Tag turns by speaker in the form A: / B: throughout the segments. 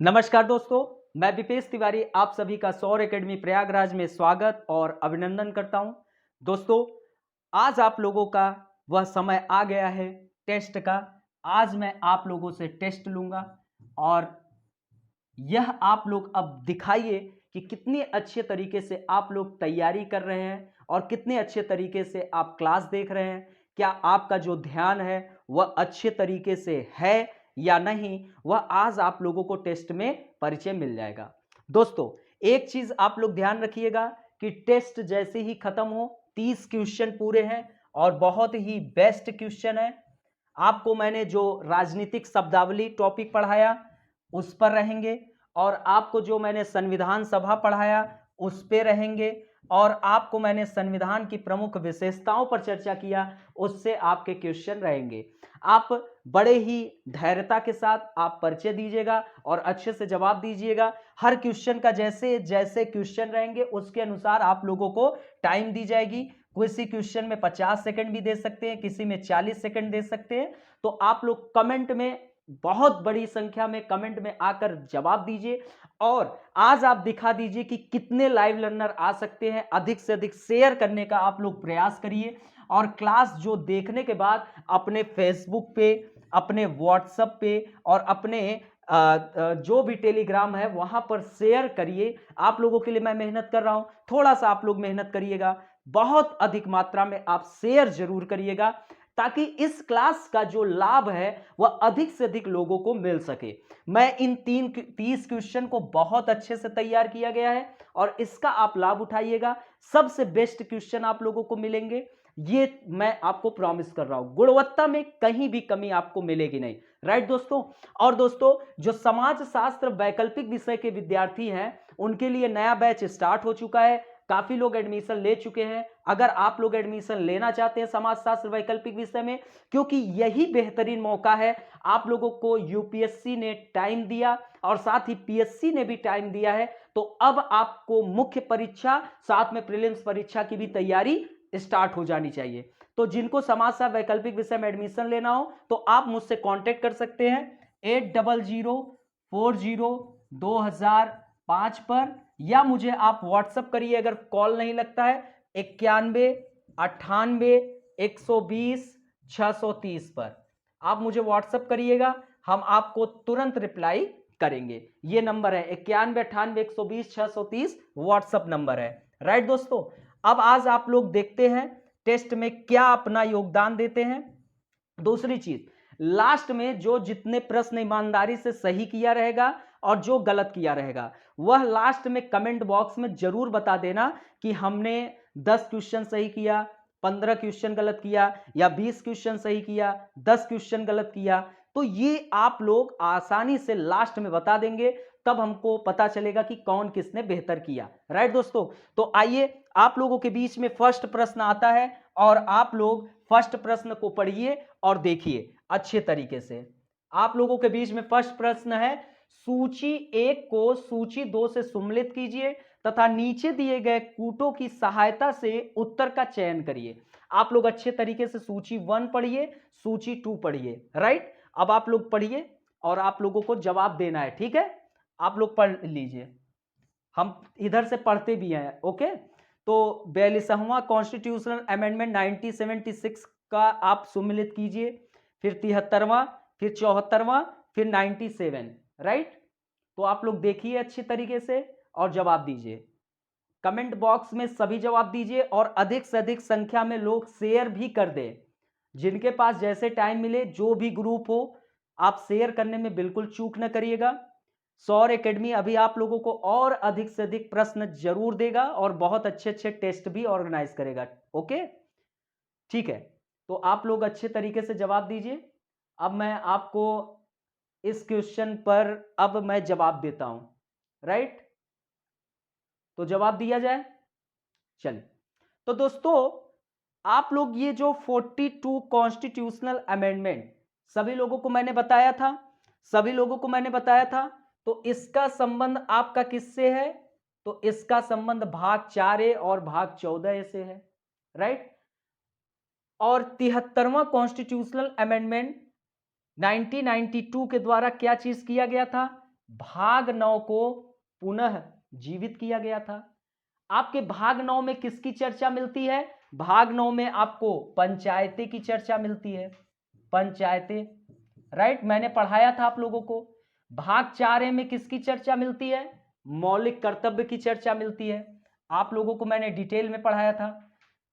A: नमस्कार दोस्तों, मैं विपेश तिवारी आप सभी का सौर एकेडमी प्रयागराज में स्वागत और अभिनंदन करता हूं। दोस्तों, आज आप लोगों का वह समय आ गया है टेस्ट का। आज मैं आप लोगों से टेस्ट लूंगा और यह आप लोग अब दिखाइए कि कितने अच्छे तरीके से आप लोग तैयारी कर रहे हैं और कितने अच्छे तरीके से आप क्लास देख रहे हैं। क्या आपका जो ध्यान है वह अच्छे तरीके से है या नहीं, वह आज आप लोगों को टेस्ट में परिचय मिल जाएगा। दोस्तों, एक चीज आप लोग ध्यान रखिएगा कि टेस्ट जैसे ही खत्म हो 30 क्वेश्चन पूरे हैं और बहुत ही बेस्ट क्वेश्चन है। आपको मैंने जो राजनीतिक शब्दावली टॉपिक पढ़ाया उस पर रहेंगे और आपको जो मैंने संविधान सभा पढ़ाया उस पे रहेंगे और आपको मैंने संविधान की प्रमुख विशेषताओं पर चर्चा किया, उससे आपके क्वेश्चन रहेंगे। आप बड़े ही धैर्यता के साथ आप परिचय दीजिएगा और अच्छे से जवाब दीजिएगा। हर क्वेश्चन का जैसे जैसे क्वेश्चन रहेंगे उसके अनुसार आप लोगों को टाइम दी जाएगी। किसी क्वेश्चन में 50 सेकंड भी दे सकते हैं, किसी में 40 सेकंड दे सकते हैं। तो आप लोग कमेंट में, बहुत बड़ी संख्या में कमेंट में आकर जवाब दीजिए और आज आप दिखा दीजिए कि कितने लाइव लर्नर आ सकते हैं। अधिक से अधिक शेयर करने का आप लोग प्रयास करिए और क्लास जो देखने के बाद अपने फेसबुक पे, अपने व्हाट्सएप पे और अपने जो भी टेलीग्राम है वहां पर शेयर करिए। आप लोगों के लिए मैं मेहनत कर रहा हूं, थोड़ा सा आप लोग मेहनत करिएगा, बहुत अधिक मात्रा में आप शेयर जरूर करिएगा ताकि इस क्लास का जो लाभ है वह अधिक से अधिक लोगों को मिल सके। मैं इन 30 क्वेश्चन को बहुत अच्छे से तैयार किया गया है और इसका आप लाभ उठाइएगा। सबसे बेस्ट क्वेश्चन आप लोगों को मिलेंगे, ये मैं आपको प्रॉमिस कर रहा हूं। गुणवत्ता में कहीं भी कमी आपको मिलेगी नहीं। राइट दोस्तों। और दोस्तों, जो समाज शास्त्र वैकल्पिक विषय के विद्यार्थी हैं उनके लिए नया बैच स्टार्ट हो चुका है। काफी लोग एडमिशन ले चुके हैं। अगर आप लोग एडमिशन लेना चाहते हैं समाजशास्त्र वैकल्पिक विषय में, क्योंकि यही बेहतरीन मौका है। आप लोगों को यूपीएससी ने टाइम दिया और साथ ही पीएससी ने भी टाइम दिया है, तो अब आपको मुख्य परीक्षा साथ में प्रीलिम्स परीक्षा की भी तैयारी स्टार्ट हो जानी चाहिए। तो जिनको समाजशास्त्र वैकल्पिक विषय में एडमिशन लेना हो तो आप मुझसे कांटेक्ट कर सकते हैं 80040205 पर, या मुझे आप व्हाट्सएप करिए अगर कॉल नहीं लगता है 91 98 120 630 पर। आप मुझे व्हाट्सएप करिएगा, हम आपको तुरंत रिप्लाई करेंगे। ये नंबर है 91 98 120 630, व्हाट्सएप नंबर है। राइट दोस्तों। अब आज आप लोग देखते हैं टेस्ट में क्या अपना योगदान देते हैं। दूसरी चीज, लास्ट में जो जितने प्रश्न ईमानदारी से सही किया रहेगा और जो गलत किया रहेगा वह लास्ट में कमेंट बॉक्स में जरूर बता देना कि हमने 10 क्वेश्चन सही किया, 15 क्वेश्चन गलत किया या 20 क्वेश्चन सही किया, 10 क्वेश्चन गलत किया। तो ये आप लोग आसानी से लास्ट में बता देंगे, तब हमको पता चलेगा कि कौन किसने बेहतर किया। राइट दोस्तों। तो आइए आप लोगों के बीच में फर्स्ट प्रश्न आता है और आप लोग फर्स्ट प्रश्न को पढ़िए और देखिए अच्छे तरीके से। आप लोगों के बीच में फर्स्ट प्रश्न है, सूची 1 को सूची 2 से सम्मिलित कीजिए तथा नीचे दिए गए कूटों की सहायता से उत्तर का चयन करिए। आप लोग अच्छे तरीके से सूची 1 पढ़िए, सूची 2 पढ़िए। राइट। अब आप लोग पढ़िए और आप लोगों को जवाब देना है। ठीक है, आप लोग पढ़ लीजिए, हम इधर से पढ़ते भी हैं। ओके। तो 42वां कॉन्स्टिट्यूशनल अमेंडमेंट 1976 का आप सम्मिलित कीजिए, फिर 73वां, फिर 74वां, फिर 97। राइट। तो आप लोग देखिए अच्छी तरीके से और जवाब दीजिए। कमेंट बॉक्स में सभी जवाब दीजिए और अधिक से अधिक संख्या में लोग शेयर भी कर दें। जिनके पास जैसे टाइम मिले, जो भी ग्रुप हो, आप शेयर करने में बिल्कुल चूक न करिएगा। सौर एकेडमी अभी आप लोगों को और अधिक से अधिक प्रश्न जरूर देगा और बहुत अच्छे अच्छे टेस्ट भी ऑर्गेनाइज करेगा। ओके, ठीक है। तो आप लोग अच्छे तरीके से जवाब दीजिए। अब मैं आपको इस क्वेश्चन पर अब मैं जवाब देता हूं। राइट। तो जवाब दिया जाए। चलिए। तो दोस्तों, आप लोग ये जो 42 कॉन्स्टिट्यूशनल अमेंडमेंट सभी लोगों को मैंने बताया था, सभी लोगों को मैंने बताया था। तो इसका संबंध आपका किससे है? तो इसका संबंध भाग 4A और भाग 14A से है। राइट। और 73वां कॉन्स्टिट्यूशनल अमेंडमेंट 1992 के द्वारा क्या चीज किया गया था? भाग 9 को पुनः जीवित किया गया था। आपके भाग 9 में किसकी चर्चा मिलती है? भाग 9 में आपको पंचायतें की चर्चा मिलती है, पंचायतें, राइट, मैंने पढ़ाया था आप लोगों को। भाग 4 में किसकी चर्चा मिलती है? मौलिक कर्तव्य की चर्चा मिलती है, आप लोगों को मैंने डिटेल में पढ़ाया था।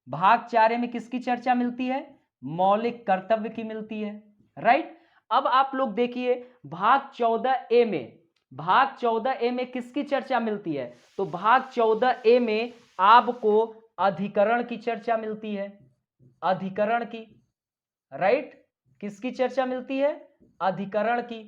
A: भाग 4 में किसकी चर्चा मिलती है? मौलिक कर्तव्य की मिलती है, राइट। अब आप लोग देखिए भाग 14A में, भाग 14A में किसकी चर्चा मिलती है? तो भाग 14A में आपको अधिकरण की चर्चा मिलती है, अधिकरण की, राइट। किसकी चर्चा मिलती है? अधिकरण की,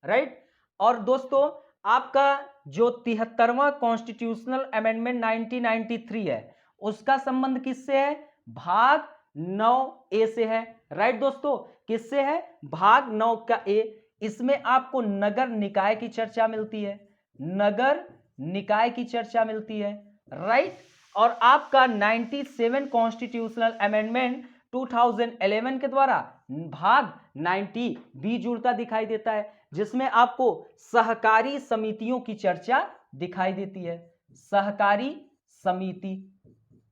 A: राइट। और दोस्तों आपका जो 73वां कॉन्स्टिट्यूशनल अमेंडमेंट 1993 है, उसका संबंध किससे है? भाग 9A से है, राइट दोस्तों। किससे है? भाग 9 का ए। इसमें आपको नगर निकाय की चर्चा मिलती है, नगर निकाय की चर्चा मिलती है, राइट। और आपका 97 कॉन्स्टिट्यूशनल अमेंडमेंट 2011 के द्वारा भाग 90 भी जुड़ता दिखाई देता है, जिसमें आपको सहकारी समितियों की चर्चा दिखाई देती है, सहकारी समिति,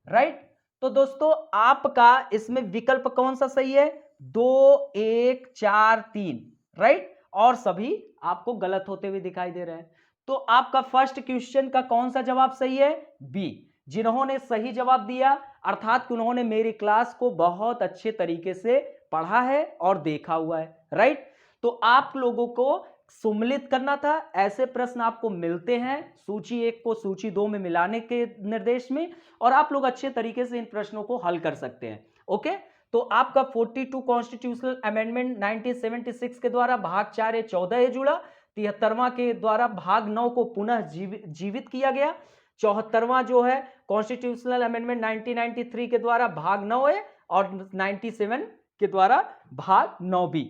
A: राइट। तो दोस्तों आपका इसमें विकल्प कौन सा सही है? 2, 1, 4, 3, राइट। और सभी आपको गलत होते हुए दिखाई दे रहे हैं। तो आपका फर्स्ट क्वेश्चन का कौन सा जवाब सही है? बी। जिन्होंने सही जवाब दिया अर्थात कि उन्होंने मेरी क्लास को बहुत अच्छे तरीके से पढ़ा है और देखा हुआ है, राइट। तो आप लोगों को सम्मिलित करना था। ऐसे प्रश्न आपको मिलते हैं सूची 1 को सूची 2 में मिलाने के निर्देश में, और आप लोग अच्छे तरीके से इन प्रश्नों को हल कर सकते हैं, ओके। तो आपका 42 कॉन्स्टिट्यूशनल अमेंडमेंट 1976 के द्वारा भाग 4A 14A जुड़ा, 73वां के द्वारा भाग 9 को पुनः जीवित किया गया, 74वां जो है कॉन्स्टिट्यूशनल अमेंडमेंट 1993 के द्वारा भाग 9A और 97 के द्वारा भाग 9B।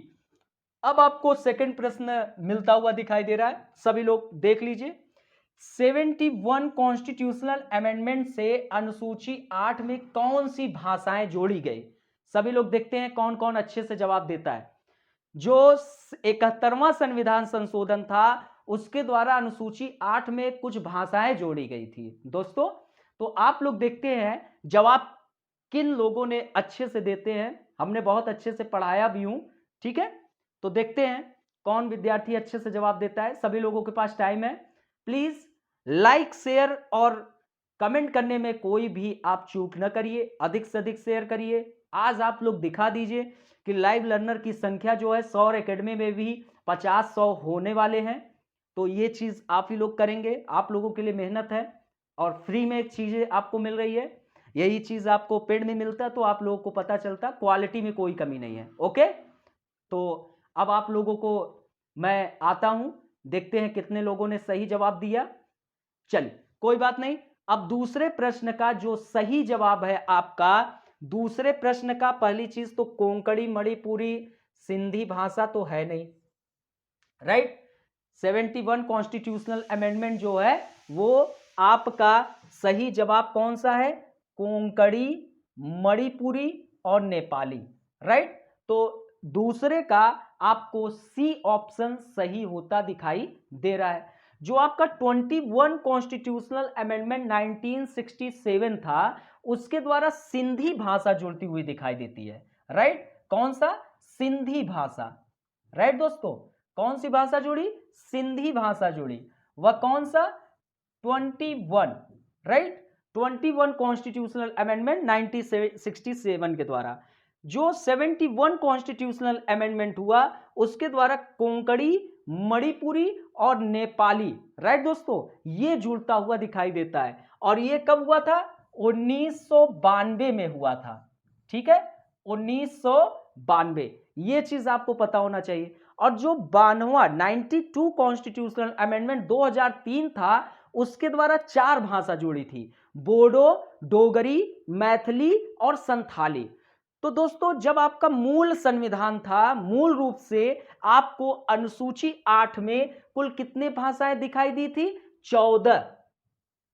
A: अब आपको सेकंड प्रश्न मिलता हुआ दिखाई दे रहा है, सभी लोग देख लीजिए। 71 कॉन्स्टिट्यूशनल अमेंडमेंट से अनुसूची 8 में कौन सी भाषाएं जोड़ी गई? सभी लोग देखते हैं कौन कौन अच्छे से जवाब देता है। जो 71वां संविधान संशोधन था उसके द्वारा अनुसूची 8 में कुछ भाषाएं जोड़ी गई थी दोस्तों। तो आप लोग देखते हैं जवाब किन लोगों ने अच्छे से देते हैं, हमने बहुत अच्छे से पढ़ाया भी हूं, ठीक है। तो देखते हैं कौन विद्यार्थी अच्छे से जवाब देता है। सभी लोगों के पास टाइम है, प्लीज लाइक शेयर और कमेंट करने में कोई भी आप चूक न करिए, अधिक से अधिक शेयर करिए। आज आप लोग दिखा दीजिए कि लाइव लर्नर की संख्या जो है सौर एकेडमी में भी 50-100 होने वाले हैं। तो ये चीज आप ही लोग करेंगे, आप लोगों के लिए मेहनत है और फ्री में चीजें आपको मिल रही है। यही चीज आपको पेड में मिलता तो आप लोगों को पता चलता, क्वालिटी में कोई कमी नहीं है, ओके। तो अब आप लोगों को मैं आता हूं, देखते हैं कितने लोगों ने सही जवाब दिया। चलिए कोई बात नहीं। अब दूसरे प्रश्न का जो सही जवाब है आपका, दूसरे प्रश्न का पहली चीज तो कोंकणी मणिपुरी सिंधी भाषा तो है नहीं, राइट। 71 कॉन्स्टिट्यूशनल अमेंडमेंट जो है वो आपका सही जवाब कौन सा है? कोंकणी मणिपुरी और नेपाली, राइट। तो दूसरे का आपको सी ऑप्शन सही होता दिखाई दे रहा है। जो आपका 21 कॉन्स्टिट्यूशनल अमेंडमेंट 1967 था उसके द्वारा सिंधी भाषा जुड़ती हुई दिखाई देती है, राइट। कौन सा? सिंधी भाषा, राइट दोस्तों। कौन सी भाषा जुड़ी? सिंधी भाषा जुड़ी। वह कौन सा? 21, राइट। 21 कॉन्स्टिट्यूशनल अमेंडमेंट 1967 के द्वारा। जो 71 कॉन्स्टिट्यूशनल अमेंडमेंट हुआ उसके द्वारा कोंकणी मणिपुरी और नेपाली, राइट दोस्तों, ये जुड़ता हुआ दिखाई देता है। और ये कब हुआ था? 1992 में हुआ था, ठीक है, 1992। ये चीज आपको पता होना चाहिए। और जो 92 कॉन्स्टिट्यूशनल अमेंडमेंट 2003 था उसके द्वारा 4 भाषा जुड़ी थी, बोडो, डोगरी, मैथिली और संथाली। तो दोस्तों जब आपका मूल संविधान था, मूल रूप से आपको अनुसूची 8 में कुल कितने भाषाएं दिखाई दी थी? 14,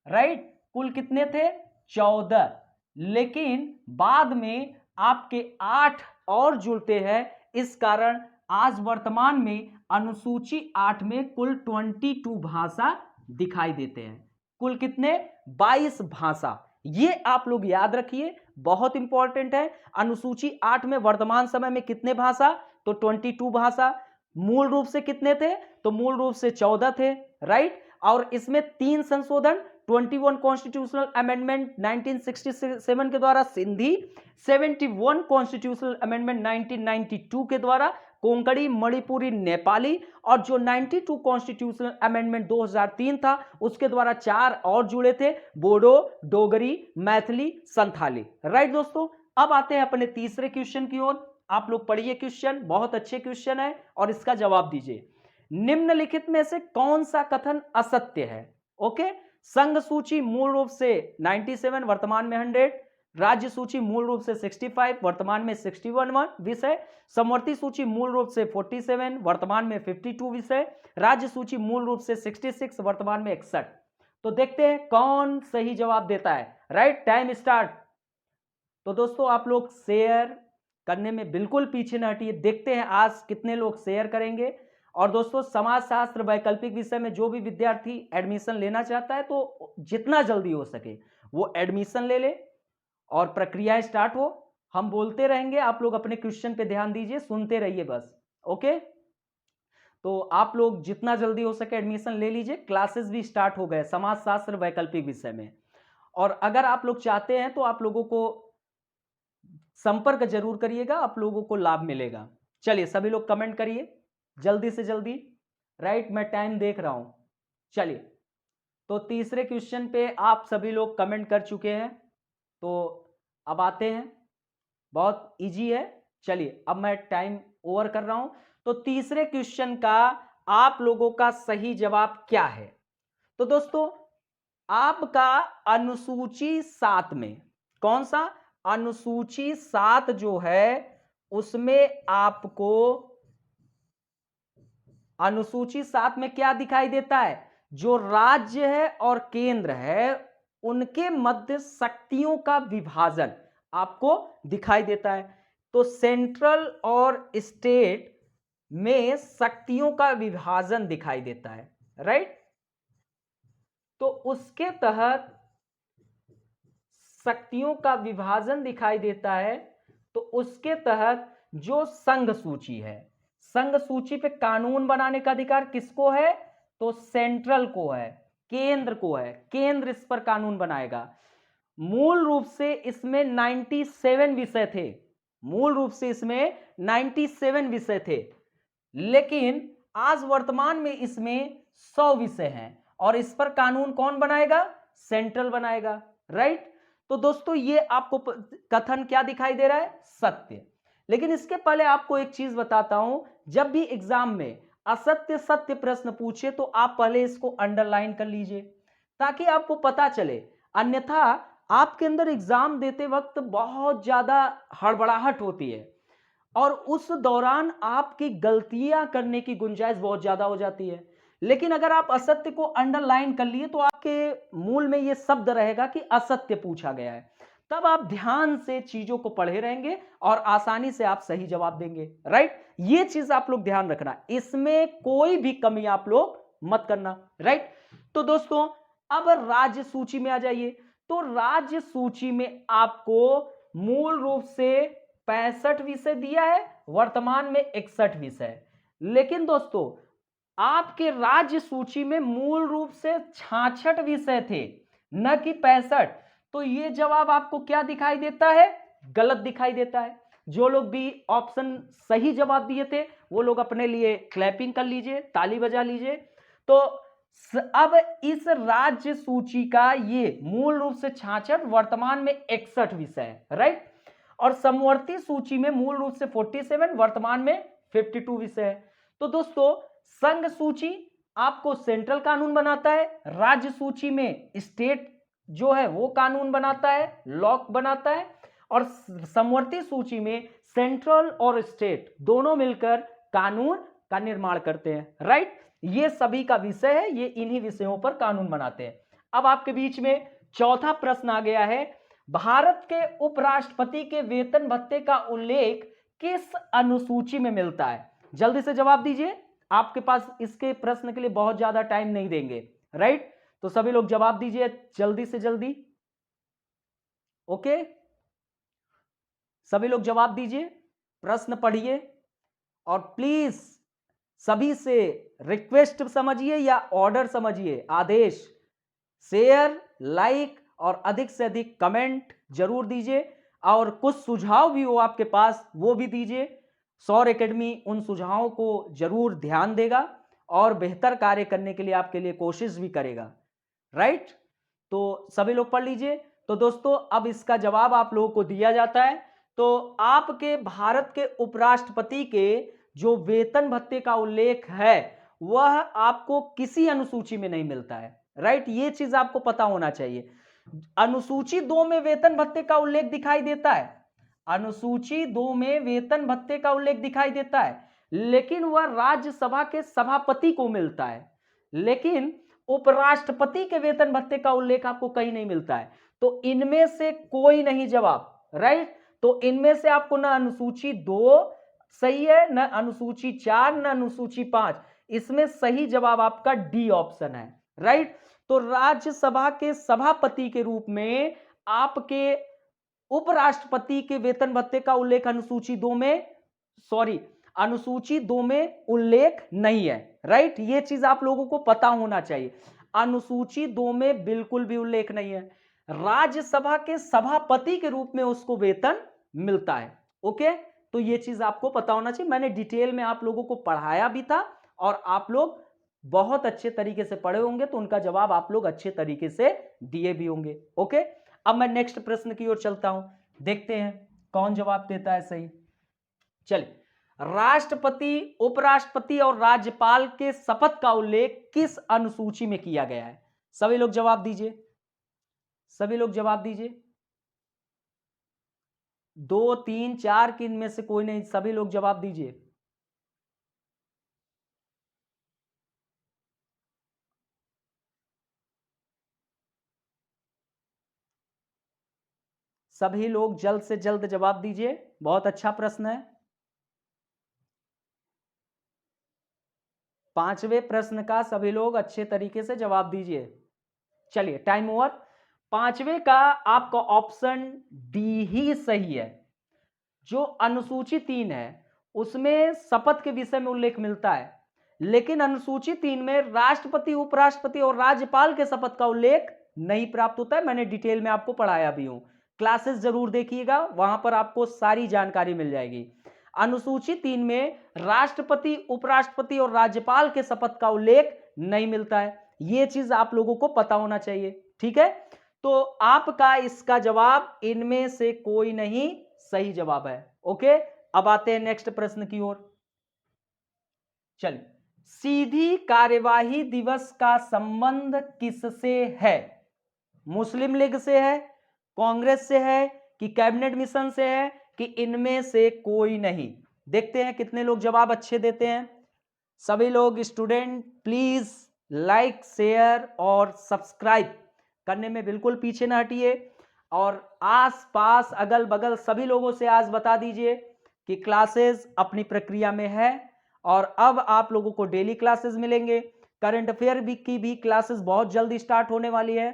A: राइट। कुल कितने थे? 14। लेकिन बाद में आपके 8 और जुड़ते हैं। इस कारण आज वर्तमान में अनुसूची 8 में कुल 22 भाषा दिखाई देते हैं। कुल कितने? 22 भाषा। ये आप लोग याद रखिए, बहुत इंपॉर्टेंट है। अनुसूची 8 में वर्तमान समय में कितने भाषा? तो 22 भाषा। मूल रूप से कितने थे? तो मूल रूप से 14 थे, राइट। और इसमें 3 संशोधन, 21 कॉन्स्टिट्यूशनल अमेंडमेंट 1967 के द्वारा सिंधी, 71 कॉन्स्टिट्यूशनल अमेंडमेंट 1992 के द्वारा कोंकणी, मणिपुरी, नेपाली, और जो 92 कॉन्स्टिट्यूशनल अमेंडमेंट 2003 था उसके द्वारा 4 और जुड़े थे, बोडो, डोगरी, मैथिली, संथाली, राइट दोस्तों। अब आते हैं अपने तीसरे क्वेश्चन की ओर। आप लोग पढ़िए क्वेश्चन, बहुत अच्छे क्वेश्चन है और इसका जवाब दीजिए। निम्नलिखित में से कौन सा कथन असत्य है? ओके, संघ सूची मूल रूप से 97, वर्तमान में 100, राज्य सूची मूल रूप से 65, वर्तमान में 61 विषय, समवर्ती सूची मूल रूप से 47, वर्तमान में 52 विषय, राज्य सूची मूल रूप से 66, वर्तमान में 61। तो देखते हैं कौन सही जवाब देता है। Right, time start. तो दोस्तों आप लोग शेयर करने में बिल्कुल पीछे न हटिए। देखते हैं आज कितने लोग शेयर करेंगे। और दोस्तों समाजशास्त्र वैकल्पिक विषय में जो भी विद्यार्थी एडमिशन लेना चाहता है तो जितना जल्दी हो सके वो एडमिशन ले ले और प्रक्रिया स्टार्ट हो। हम बोलते रहेंगे, आप लोग अपने क्वेश्चन पे ध्यान दीजिए, सुनते रहिए बस। ओके, तो आप लोग जितना जल्दी हो सके एडमिशन ले लीजिए। क्लासेस भी स्टार्ट हो गए समाजशास्त्र वैकल्पिक विषय में। और अगर आप लोग चाहते हैं तो आप लोगों को संपर्क जरूर करिएगा, आप लोगों को लाभ मिलेगा। चलिए सभी लोग कमेंट करिए जल्दी से जल्दी। राइट, मैं टाइम देख रहा हूं। चलिए, तो तीसरे क्वेश्चन पे आप सभी लोग कमेंट कर चुके हैं, तो अब आते हैं। बहुत इजी है। चलिए अब मैं टाइम ओवर कर रहा हूं। तो तीसरे क्वेश्चन का आप लोगों का सही जवाब क्या है? तो दोस्तों आपका अनुसूची 7 में, कौन सा? अनुसूची 7 जो है उसमें आपको अनुसूची 7 में क्या दिखाई देता है? जो राज्य है और केंद्र है उनके मध्य शक्तियों का विभाजन आपको दिखाई देता है। तो सेंट्रल और स्टेट में शक्तियों का विभाजन दिखाई देता है, राइट। तो उसके तहत शक्तियों का विभाजन दिखाई देता है। तो उसके तहत जो संघ सूची है, संघ सूची पे कानून बनाने का अधिकार किसको है? तो सेंट्रल को है, केंद्र को है। केंद्र इस पर कानून बनाएगा। मूल रूप से इसमें 97 विषय थे, मूल रूप से इसमें 97 विषय थे, लेकिन आज वर्तमान में इसमें 100 विषय हैं और इस पर कानून कौन बनाएगा? सेंट्रल बनाएगा, राइट। तो दोस्तों ये आपको कथन क्या दिखाई दे रहा है? सत्य। लेकिन इसके पहले आपको एक चीज बताता हूं, जब भी एग्जाम में असत्य सत्य प्रश्न पूछे तो आप पहले इसको अंडरलाइन कर लीजिए ताकि आपको पता चले। अन्यथा आपके अंदर एग्जाम देते वक्त बहुत ज्यादा हड़बड़ाहट होती है और उस दौरान आपकी गलतियां करने की गुंजाइश बहुत ज्यादा हो जाती है। लेकिन अगर आप असत्य को अंडरलाइन कर लिए तो आपके मूल में यह शब्द रहेगा कि असत्य पूछा गया है। तब आप ध्यान से चीजों को पढ़े रहेंगे और आसानी से आप सही जवाब देंगे, राइट। ये चीज आप लोग ध्यान रखना, इसमें कोई भी कमी आप लोग मत करना, राइट। तो दोस्तों अब राज्य सूची में आ जाइए। तो राज्य सूची में आपको मूल रूप से 65 विषय दिया है, वर्तमान में 61 विषय। लेकिन दोस्तों आपके राज्य सूची में मूल रूप से 66 विषय थे, न कि 65। तो ये जवाब आपको क्या दिखाई देता है? गलत दिखाई देता है। जो लोग भी ऑप्शन सही जवाब दिए थे वो लोग अपने लिए क्लैपिंग कर लीजिए, ताली बजा लीजिए। तो अब इस राज्य सूची का ये मूल रूप से 66, वर्तमान में 61 विषय है, राइट। और समवर्ती सूची में मूल रूप से 47, वर्तमान में 52 विषय है। तो दोस्तों संघ सूची आपको सेंट्रल कानून बनाता है, राज्य सूची में स्टेट जो है वो कानून बनाता है, लॉ बनाता है, और समवर्ती सूची में सेंट्रल और स्टेट दोनों मिलकर कानून का निर्माण करते हैं, राइट। ये सभी का विषय है, ये इन्हीं विषयों पर कानून बनाते हैं। अब आपके बीच में चौथा प्रश्न आ गया है, भारत के उपराष्ट्रपति के वेतन भत्ते का उल्लेख किस अनुसूची में मिलता है? जल्दी से जवाब दीजिए। आपके पास इसके प्रश्न के लिए बहुत ज्यादा टाइम नहीं देंगे, राइट। तो सभी लोग जवाब दीजिए जल्दी से जल्दी। ओके, सभी लोग जवाब दीजिए, प्रश्न पढ़िए, और प्लीज सभी से रिक्वेस्ट समझिए या ऑर्डर समझिए, आदेश। शेयर, लाइक और अधिक से अधिक कमेंट जरूर दीजिए, और कुछ सुझाव भी हो आपके पास वो भी दीजिए। सौर एकेडमी उन सुझावों को जरूर ध्यान देगा और बेहतर कार्य करने के लिए आपके लिए कोशिश भी करेगा, राइट। तो सभी लोग पढ़ लीजिए। तो दोस्तों, अब इसका जवाब आप लोगों को दिया जाता है। तो आपके भारत के उपराष्ट्रपति के जो वेतन भत्ते का उल्लेख है वह आपको किसी अनुसूची में नहीं मिलता है, राइट। ये चीज आपको पता होना चाहिए। अनुसूची 2 में वेतन भत्ते का उल्लेख दिखाई देता है, अनुसूची 2 में वेतन भत्ते का उल्लेख दिखाई देता है, लेकिन वह राज्यसभा के सभापति को मिलता है, लेकिन उपराष्ट्रपति के वेतन भत्ते का उल्लेख आपको कहीं नहीं मिलता है। तो इनमें से कोई नहीं जवाब, राइट। तो इनमें से आपको ना अनुसूची 2 सही है, न अनुसूची 4, न अनुसूची 5। इसमें सही जवाब आपका डी ऑप्शन है, राइट। तो राज्यसभा के सभापति के रूप में आपके उपराष्ट्रपति के वेतन भत्ते का उल्लेख अनुसूची 2 में, सॉरी, अनुसूची 2 में उल्लेख नहीं है, राइट। ये चीज आप लोगों को पता होना चाहिए, अनुसूची 2 में बिल्कुल भी उल्लेख नहीं है। राज्यसभा के सभापति के रूप में उसको वेतन मिलता है। ओके, तो ये चीज आपको पता होना चाहिए। मैंने डिटेल में आप लोगों को पढ़ाया भी था और आप लोग बहुत अच्छे तरीके से पढ़े होंगे, तो उनका जवाब आप लोग अच्छे तरीके से दिए भी होंगे। ओके, अब मैं नेक्स्ट प्रश्न की ओर चलता हूं, देखते हैं कौन जवाब देता है सही। चलिए, राष्ट्रपति, उपराष्ट्रपति और राज्यपाल के शपथ का उल्लेख किस अनुसूची में किया गया है? सभी लोग जवाब दीजिए, सभी लोग जवाब दीजिए। 2, 3, 4 की इनमें से कोई नहीं, सभी लोग जवाब दीजिए। सभी लोग जल्द से जल्द जवाब दीजिए, बहुत अच्छा प्रश्न है। 5वें प्रश्न का सभी लोग अच्छे तरीके से जवाब दीजिए। चलिए, टाइम ओवर। 5वें का आपका ऑप्शन डी ही सही है। जो अनुसूची 3 है उसमें शपथ के विषय में उल्लेख मिलता है, लेकिन अनुसूची 3 में राष्ट्रपति, उपराष्ट्रपति और राज्यपाल के शपथ का उल्लेख नहीं प्राप्त होता है। मैंने डिटेल में आपको पढ़ाया भी हूं, क्लासेस जरूर देखिएगा, वहां पर आपको सारी जानकारी मिल जाएगी। अनुसूची 3 में राष्ट्रपति, उपराष्ट्रपति और राज्यपाल के शपथ का उल्लेख नहीं मिलता है। यह चीज आप लोगों को पता होना चाहिए, ठीक है। तो आपका इसका जवाब इनमें से कोई नहीं सही जवाब है। ओके, अब आते हैं नेक्स्ट प्रश्न की ओर। चलिए, सीधी कार्यवाही दिवस का संबंध किससे है? मुस्लिम लीग से है, कांग्रेस से है, कि कैबिनेट मिशन से है, कि इनमें से कोई नहीं? देखते हैं कितने लोग जवाब अच्छे देते हैं। सभी लोग स्टूडेंट प्लीज लाइक, शेयर और सब्सक्राइब करने में बिल्कुल पीछे ना हटिए, और आस पास अगल बगल सभी लोगों से आज बता दीजिए कि क्लासेस अपनी प्रक्रिया में है, और अब आप लोगों को डेली क्लासेस मिलेंगे। करंट अफेयर की भी क्लासेस बहुत जल्दी स्टार्ट होने वाली है।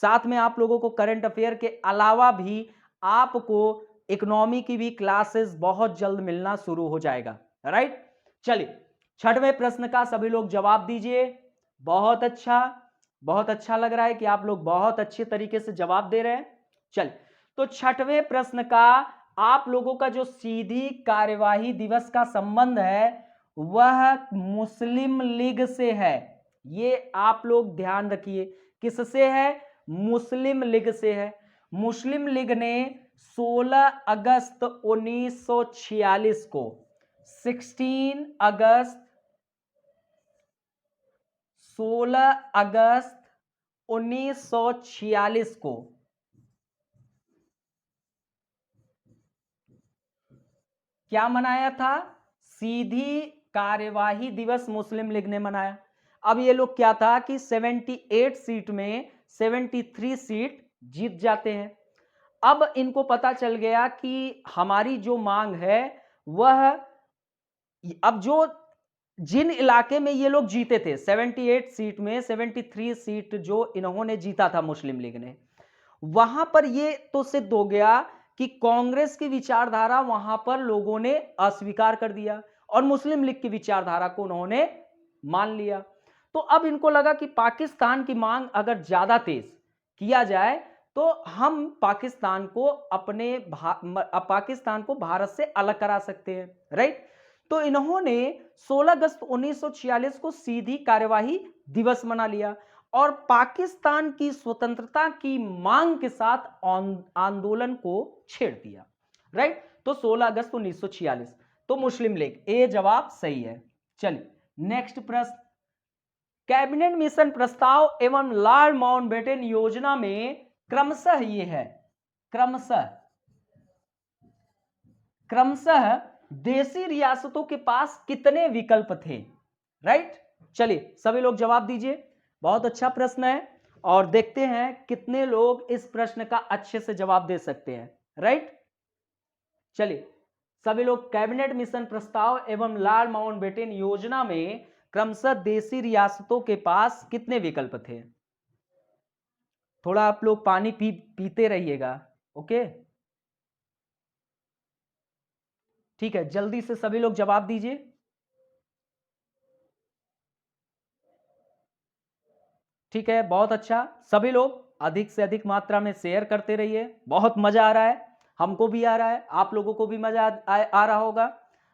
A: साथ में आप लोगों को करंट अफेयर के अलावा भी आपको इकोनॉमी की भी क्लासेस बहुत जल्द मिलना शुरू हो जाएगा, राइट। चलिए, 6वें प्रश्न का सभी लोग जवाब दीजिए। बहुत अच्छा, बहुत अच्छा लग रहा है कि आप लोग बहुत अच्छे तरीके से जवाब दे रहे हैं। चल, तो 6वें प्रश्न का आप लोगों का जो सीधी कार्यवाही दिवस का संबंध है वह मुस्लिम लीग से है। ये आप लोग ध्यान रखिए, किससे है? मुस्लिम लीग से है। मुस्लिम लीग ने 16 अगस्त 1946 को, 16 अगस्त 16 अगस्त 1946 को क्या मनाया था? सीधी कार्यवाही दिवस मुस्लिम लीग ने मनाया। अब ये लोग क्या था कि 78 सीट में 73 सीट जीत जाते हैं। अब इनको पता चल गया कि हमारी जो मांग है वह, अब जो जिन इलाके में ये लोग जीते थे 78 सीट में 73 सीट जो इन्होंने जीता था मुस्लिम लीग ने, वहां पर ये तो सिद्ध हो गया कि कांग्रेस की विचारधारा वहां पर लोगों ने अस्वीकार कर दिया और मुस्लिम लीग की विचारधारा को उन्होंने मान लिया। तो अब इनको लगा कि पाकिस्तान की मांग अगर ज्यादा तेज किया जाए तो हम पाकिस्तान को भारत से अलग करा सकते हैं, राइट। तो इन्होंने 16 अगस्त 1946 को सीधी कार्यवाही दिवस मना लिया और पाकिस्तान की स्वतंत्रता की मांग के साथ आंदोलन को छेड़ दिया, राइट। तो 16 अगस्त 1946 तो मुस्लिम लीग, ए जवाब सही है। चलिए नेक्स्ट प्रश्न, कैबिनेट मिशन प्रस्ताव एवं लॉर्ड माउंटबेटन योजना में क्रमशः ये है, क्रमशः देशी रियासतों के पास कितने विकल्प थे, राइट। चलिए सभी लोग जवाब दीजिए, बहुत अच्छा प्रश्न है और देखते हैं कितने लोग इस प्रश्न का अच्छे से जवाब दे सकते हैं, राइट। चलिए सभी लोग, कैबिनेट मिशन प्रस्ताव एवं लॉर्ड माउंटबेटन योजना में क्रमशः देशी रियासतों के पास कितने विकल्प थे। थोड़ा आप लोग पानी पीते रहिएगा, ओके। ठीक है, जल्दी से सभी लोग जवाब दीजिए। ठीक है, बहुत अच्छा, सभी लोग अधिक से अधिक मात्रा में शेयर करते रहिए, बहुत मजा आ रहा है, हमको भी आ रहा है, आप लोगों को भी मजा आ रहा होगा।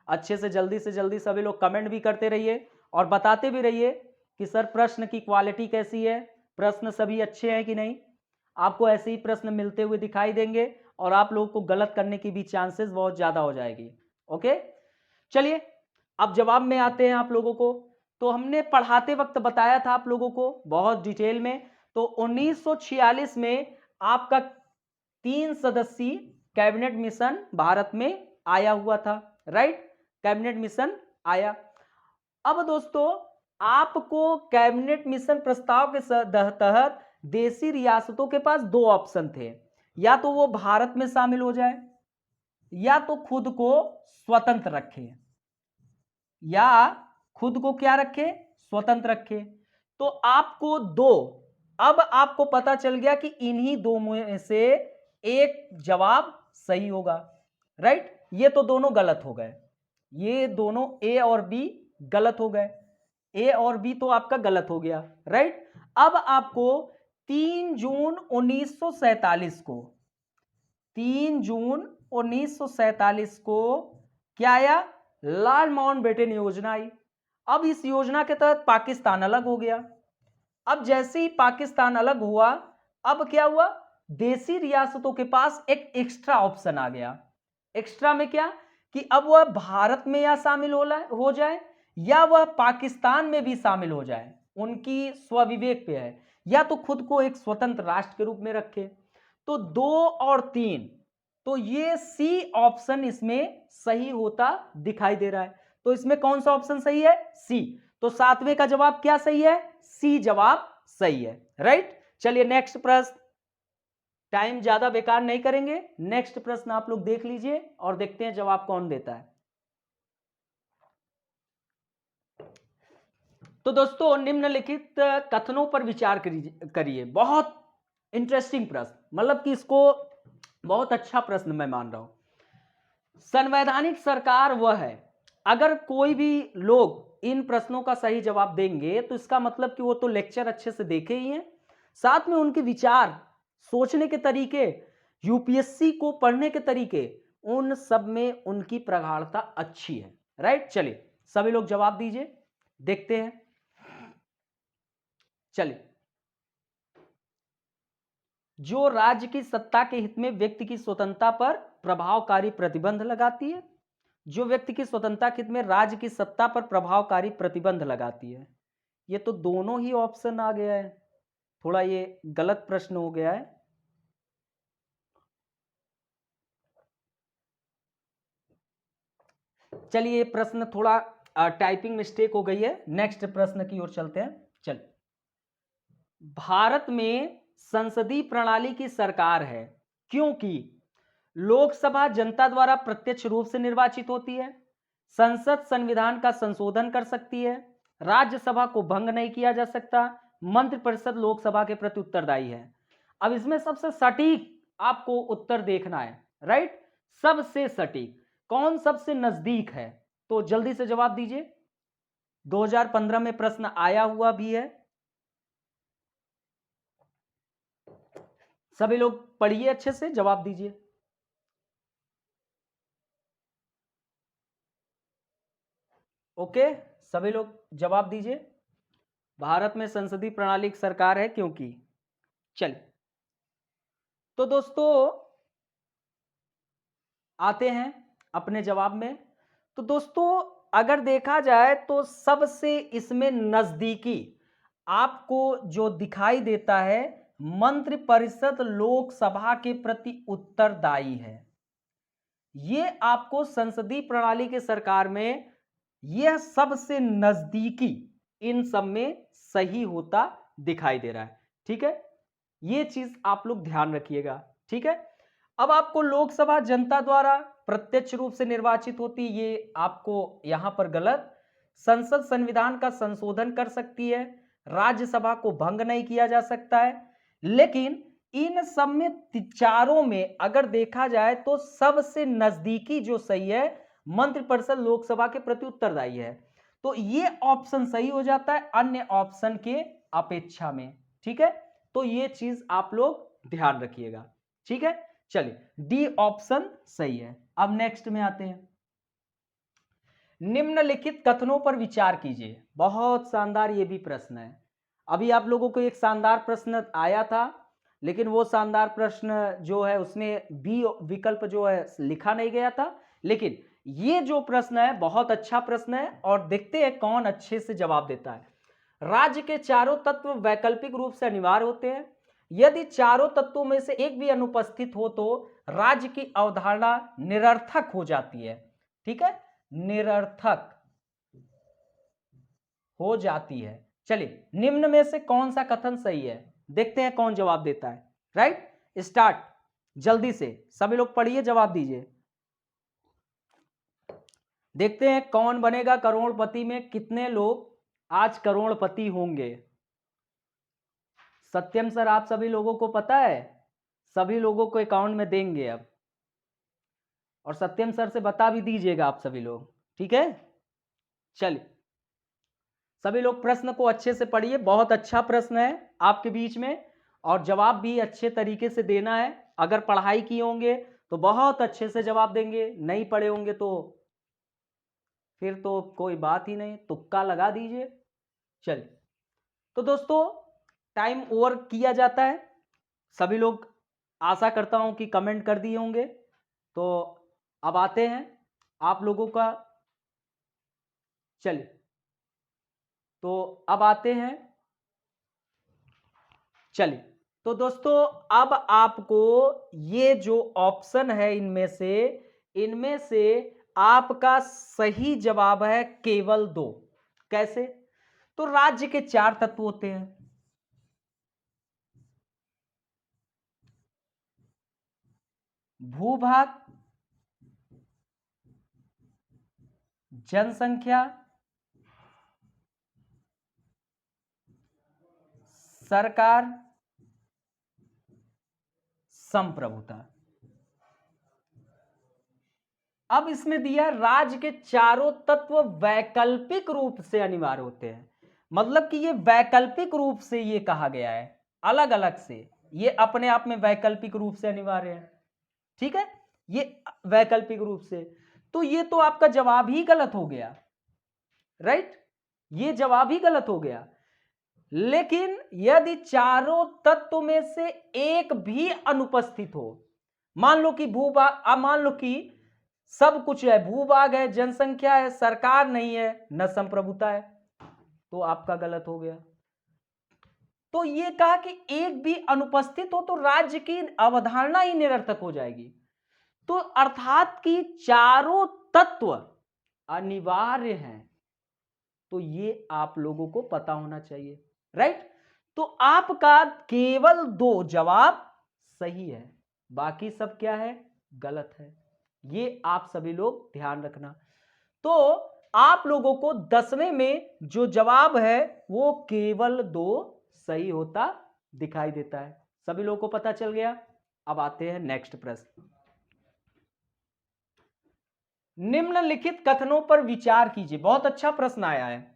A: अच्छे से जल्दी सभी लोग कमेंट भी करते रहिए और बताते भी रहिए कि सर प्रश्न की क्वालिटी कैसी है, प्रश्न सभी अच्छे हैं कि नहीं। आपको ऐसे ही प्रश्न मिलते हुए दिखाई देंगे और आप लोगों को गलत करने की भी चांसेस बहुत ज्यादा हो जाएगी, ओके। चलिए अब जवाब में आते हैं आप लोगों को। तो हमने पढ़ाते वक्त बताया था आप लोगों को बहुत डिटेल में, तो 1946 में आपका 3 सदस्यीय कैबिनेट मिशन भारत में आया हुआ था, राइट। कैबिनेट मिशन आया। अब दोस्तों आपको कैबिनेट मिशन प्रस्ताव के तहत देशी रियासतों के पास दो ऑप्शन थे, या तो वो भारत में शामिल हो जाए या तो खुद को स्वतंत्र रखे, या खुद को क्या रखे, स्वतंत्र रखे। तो आपको दो, अब आपको पता चल गया कि इन्हीं दो में से एक जवाब सही होगा, राइट। ये तो दोनों गलत हो गए, ये दोनों ए और बी गलत हो गए, ए और बी तो आपका गलत हो गया, राइट। अब आपको 3 जून 1947 को 3 जून 1947 को क्या आया, लॉर्ड माउंटबेटन योजना आई। अब इस योजना के तहत पाकिस्तान अलग हो गया। अब जैसे ही पाकिस्तान अलग हुआ, अब क्या हुआ, देशी रियासतों के पास एक एक्स्ट्रा ऑप्शन आ गया। एक्स्ट्रा में क्या, कि अब वह भारत में या शामिल हो जाए या वह पाकिस्तान में भी शामिल हो जाए, उनकी स्वविवेक पे है, या तो खुद को एक स्वतंत्र राष्ट्र के रूप में रखे। तो 2 और 3, तो ये सी ऑप्शन इसमें सही होता दिखाई दे रहा है। तो इसमें कौन सा ऑप्शन सही है, सी। तो 7वें का जवाब क्या सही है, सी जवाब सही है, राइट। चलिए नेक्स्ट प्रश्न, टाइम ज्यादा बेकार नहीं करेंगे, नेक्स्ट प्रश्न आप लोग देख लीजिए और देखते हैं जवाब कौन देता है। तो दोस्तों निम्नलिखित कथनों पर विचार करिए, बहुत इंटरेस्टिंग प्रश्न, मतलब कि इसको बहुत अच्छा प्रश्न मैं मान रहा हूं। संवैधानिक सरकार वह है, अगर कोई भी लोग इन प्रश्नों का सही जवाब देंगे तो इसका मतलब कि वो तो लेक्चर अच्छे से देखे ही हैं, साथ में उनके विचार, सोचने के तरीके, यूपीएससी को पढ़ने के तरीके, उन सब में उनकी प्रगाढ़ता अच्छी है, राइट। चलिए सभी लोग जवाब दीजिए, देखते हैं। चलिए, जो राज्य की सत्ता के हित में व्यक्ति की स्वतंत्रता पर प्रभावकारी प्रतिबंध लगाती है, जो व्यक्ति की स्वतंत्रता के हित में राज्य की सत्ता पर प्रभावकारी प्रतिबंध लगाती है। ये तो दोनों ही ऑप्शन आ गया है, थोड़ा ये गलत प्रश्न हो गया है। चलिए ये प्रश्न थोड़ा टाइपिंग मिस्टेक हो गई है, नेक्स्ट प्रश्न की ओर चलते हैं। चल, भारत में संसदीय प्रणाली की सरकार है क्योंकि लोकसभा जनता द्वारा प्रत्यक्ष रूप से निर्वाचित होती है, संसद संविधान का संशोधन कर सकती है, राज्यसभा को भंग नहीं किया जा सकता, मंत्रिपरिषद लोकसभा के प्रति उत्तरदायी है। अब इसमें सबसे सटीक आपको उत्तर देखना है, राइट? सबसे सटीक कौन सबसे नजदीक है, तो जल्दी से जवाब दीजिए। 2015 में प्रश्न आया हुआ भी है, सभी लोग पढ़िए, अच्छे से जवाब दीजिए। ओके, सभी लोग जवाब दीजिए। भारत में संसदीय प्रणाली की सरकार है क्योंकि, चलिए तो दोस्तों आते हैं अपने जवाब में। तो दोस्तों अगर देखा जाए तो सबसे इसमें नजदीकी आपको जो दिखाई देता है, मंत्रिपरिषद लोकसभा के प्रति उत्तरदायी है। ये आपको संसदीय प्रणाली के सरकार में यह सबसे नजदीकी इन सब में सही होता दिखाई दे रहा है। ठीक है, ये चीज आप लोग ध्यान रखिएगा। ठीक है, अब आपको लोकसभा जनता द्वारा प्रत्यक्ष रूप से निर्वाचित होती, ये आपको यहां पर गलत। संसद संविधान का संशोधन कर सकती है, राज्यसभा को भंग नहीं किया जा सकता है। लेकिन इन सब में चारों में अगर देखा जाए तो सबसे नजदीकी जो सही है, मंत्रिपरिषद लोकसभा के प्रति उत्तरदायी है। तो ये ऑप्शन सही हो जाता है अन्य ऑप्शन के अपेक्षा में। ठीक है, तो ये चीज आप लोग ध्यान रखिएगा। ठीक है, चलिए डी ऑप्शन सही है। अब नेक्स्ट में आते हैं, निम्नलिखित कथनों पर विचार कीजिए। बहुत शानदार ये भी प्रश्न है। अभी आप लोगों को एक शानदार प्रश्न आया था, लेकिन वो शानदार प्रश्न जो है उसमें बी विकल्प जो है लिखा नहीं गया था। लेकिन ये जो प्रश्न है बहुत अच्छा प्रश्न है, और देखते हैं कौन अच्छे से जवाब देता है। राज्य के चारों तत्व वैकल्पिक रूप से अनिवार्य होते हैं। यदि चारों तत्वों में से एक भी अनुपस्थित हो तो राज्य की अवधारणा निरर्थक हो जाती है। ठीक है, निरर्थक हो जाती है। चलिए निम्न में से कौन सा कथन सही है, देखते हैं कौन जवाब देता है। राइट, स्टार्ट, जल्दी से सभी लोग पढ़िए, जवाब दीजिए। देखते हैं कौन बनेगा करोड़पति, में कितने लोग आज करोड़पति होंगे। सत्यम सर आप सभी लोगों को पता है, सभी लोगों को अकाउंट में देंगे अब, और सत्यम सर से बता भी दीजिएगा आप सभी लोग। ठीक है, चलिए सभी लोग प्रश्न को अच्छे से पढ़िए, बहुत अच्छा प्रश्न है आपके बीच में, और जवाब भी अच्छे तरीके से देना है। अगर पढ़ाई किए होंगे तो बहुत अच्छे से जवाब देंगे, नहीं पढ़े होंगे तो फिर तो कोई बात ही नहीं, तुक्का लगा दीजिए। चलिए तो दोस्तों टाइम ओवर किया जाता है, सभी लोग आशा करता हूं कि कमेंट कर दिए होंगे। तो अब आते हैं आप लोगों का, चलिए तो अब आते हैं, चलिए तो दोस्तों अब आपको ये जो ऑप्शन है इनमें से आपका सही जवाब है केवल 2। कैसे? तो राज्य के 4 तत्व होते हैं, भूभाग, जनसंख्या, सरकार, संप्रभुता। अब इसमें दिया राज्य के चारों तत्व वैकल्पिक रूप से अनिवार्य होते हैं, मतलब कि ये वैकल्पिक रूप से ये कहा गया है, अलग अलग से, ये अपने आप में वैकल्पिक रूप से अनिवार्य है। ठीक है, ये वैकल्पिक रूप से, तो ये तो आपका जवाब ही गलत हो गया। राइट, ये जवाब ही गलत हो गया। लेकिन यदि चारों तत्व में से एक भी अनुपस्थित हो, मान लो कि भूभाग, मान लो कि सब कुछ है, भूभाग है, जनसंख्या है, सरकार नहीं है, न संप्रभुता है, तो आपका गलत हो गया। तो ये कहा कि एक भी अनुपस्थित हो तो राज्य की अवधारणा ही निरर्थक हो जाएगी। तो अर्थात कि चारों तत्व अनिवार्य हैं, तो ये आप लोगों को पता होना चाहिए। राइट, तो आपका केवल 2 जवाब सही है, बाकी सब क्या है, गलत है। ये आप सभी लोग ध्यान रखना। तो आप लोगों को 10वें में जो जवाब है वो केवल 2 सही होता दिखाई देता है। सभी लोगों को पता चल गया। अब आते हैं नेक्स्ट प्रश्न। निम्नलिखित कथनों पर विचार कीजिए। बहुत अच्छा प्रश्न आया है।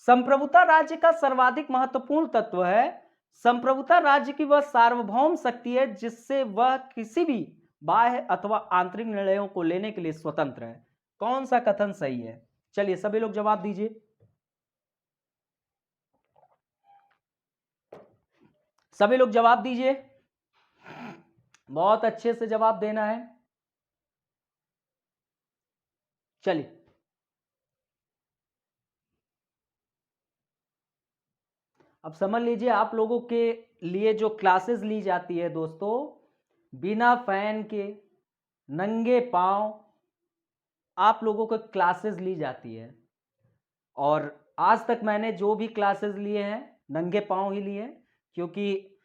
A: संप्रभुता राज्य का सर्वाधिक महत्वपूर्ण तत्व है। संप्रभुता राज्य की वह सार्वभौम शक्ति है जिससे वह किसी भी बाह्य अथवा आंतरिक निर्णयों को लेने के लिए स्वतंत्र है। कौन सा कथन सही है? चलिए सभी लोग जवाब दीजिए। सभी लोग जवाब दीजिए। बहुत अच्छे से जवाब देना है। चलिए अब समझ लीजिए, आप लोगों के लिए जो क्लासेस ली जाती है दोस्तों, बिना फैन के नंगे पांव आप लोगों को क्लासेस ली जाती है। और आज तक मैंने जो भी क्लासेस लिए हैं नंगे पांव ही लिए हैं, क्योंकि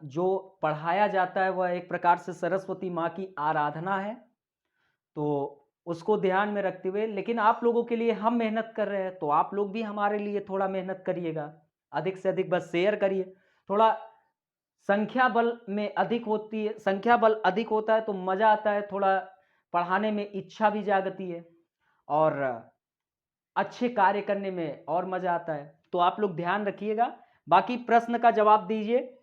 A: जो पढ़ाया जाता है वह एक प्रकार से सरस्वती माँ की आराधना है, तो उसको ध्यान में रखते हुए, लेकिन आप लोगों के लिए हम मेहनत कर रहे हैं, तो आप लोग भी हमारे लिए थोड़ा मेहनत करिएगा। अधिक से अधिक बस शेयर करिए। थोड़ा संख्या बल में अधिक होती है, संख्या बल अधिक होता है तो मजा आता है, थोड़ा पढ़ाने में इच्छा भी जागती है और अच्छे कार्य करने में और मजा आता है। तो आप लोग ध्यान रखिएगा। बाकी प्रश्न का जवाब दीजिए।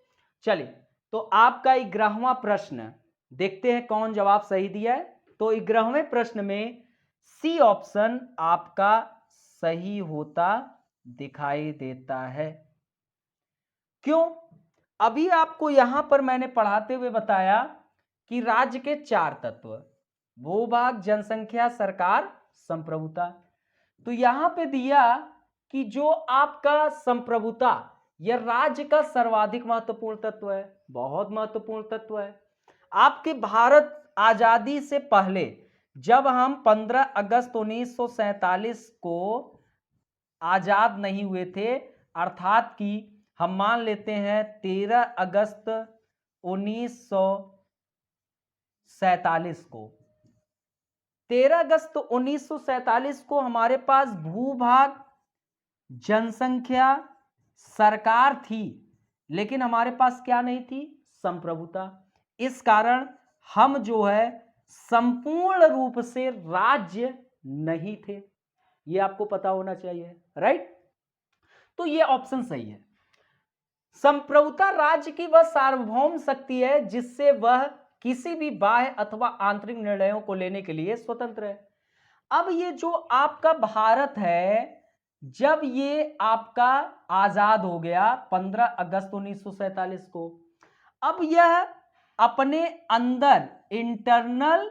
A: चलिए तो आपका 11वां प्रश्न देखते हैं कौन जवाब सही दिया है। तो 11वें प्रश्न में सी ऑप्शन आपका सही होता दिखाई देता है। क्यों? अभी आपको यहां पर मैंने पढ़ाते हुए बताया कि राज्य के 4 तत्व, भूभाग, जनसंख्या, सरकार, संप्रभुता। तो यहां पे दिया कि जो आपका संप्रभुता यह राज्य का सर्वाधिक महत्वपूर्ण तत्व है, बहुत महत्वपूर्ण तत्व है। आपके भारत आजादी से पहले जब हम 15 अगस्त 1947 को आजाद नहीं हुए थे, अर्थात कि हम मान लेते हैं 13 अगस्त 1947 को, 13 अगस्त 1947 को हमारे पास भूभाग, जनसंख्या, सरकार थी, लेकिन हमारे पास क्या नहीं थी? संप्रभुता। इस कारण हम जो है संपूर्ण रूप से राज्य नहीं थे। ये आपको पता होना चाहिए, राइट? तो ये ऑप्शन सही है। संप्रभुता राज्य की वह सार्वभौम शक्ति है जिससे वह किसी भी बाह्य अथवा आंतरिक निर्णयों को लेने के लिए स्वतंत्र है। अब ये जो आपका भारत है, जब ये आपका आजाद हो गया 15 अगस्त 1947 को, अब यह अपने अंदर इंटरनल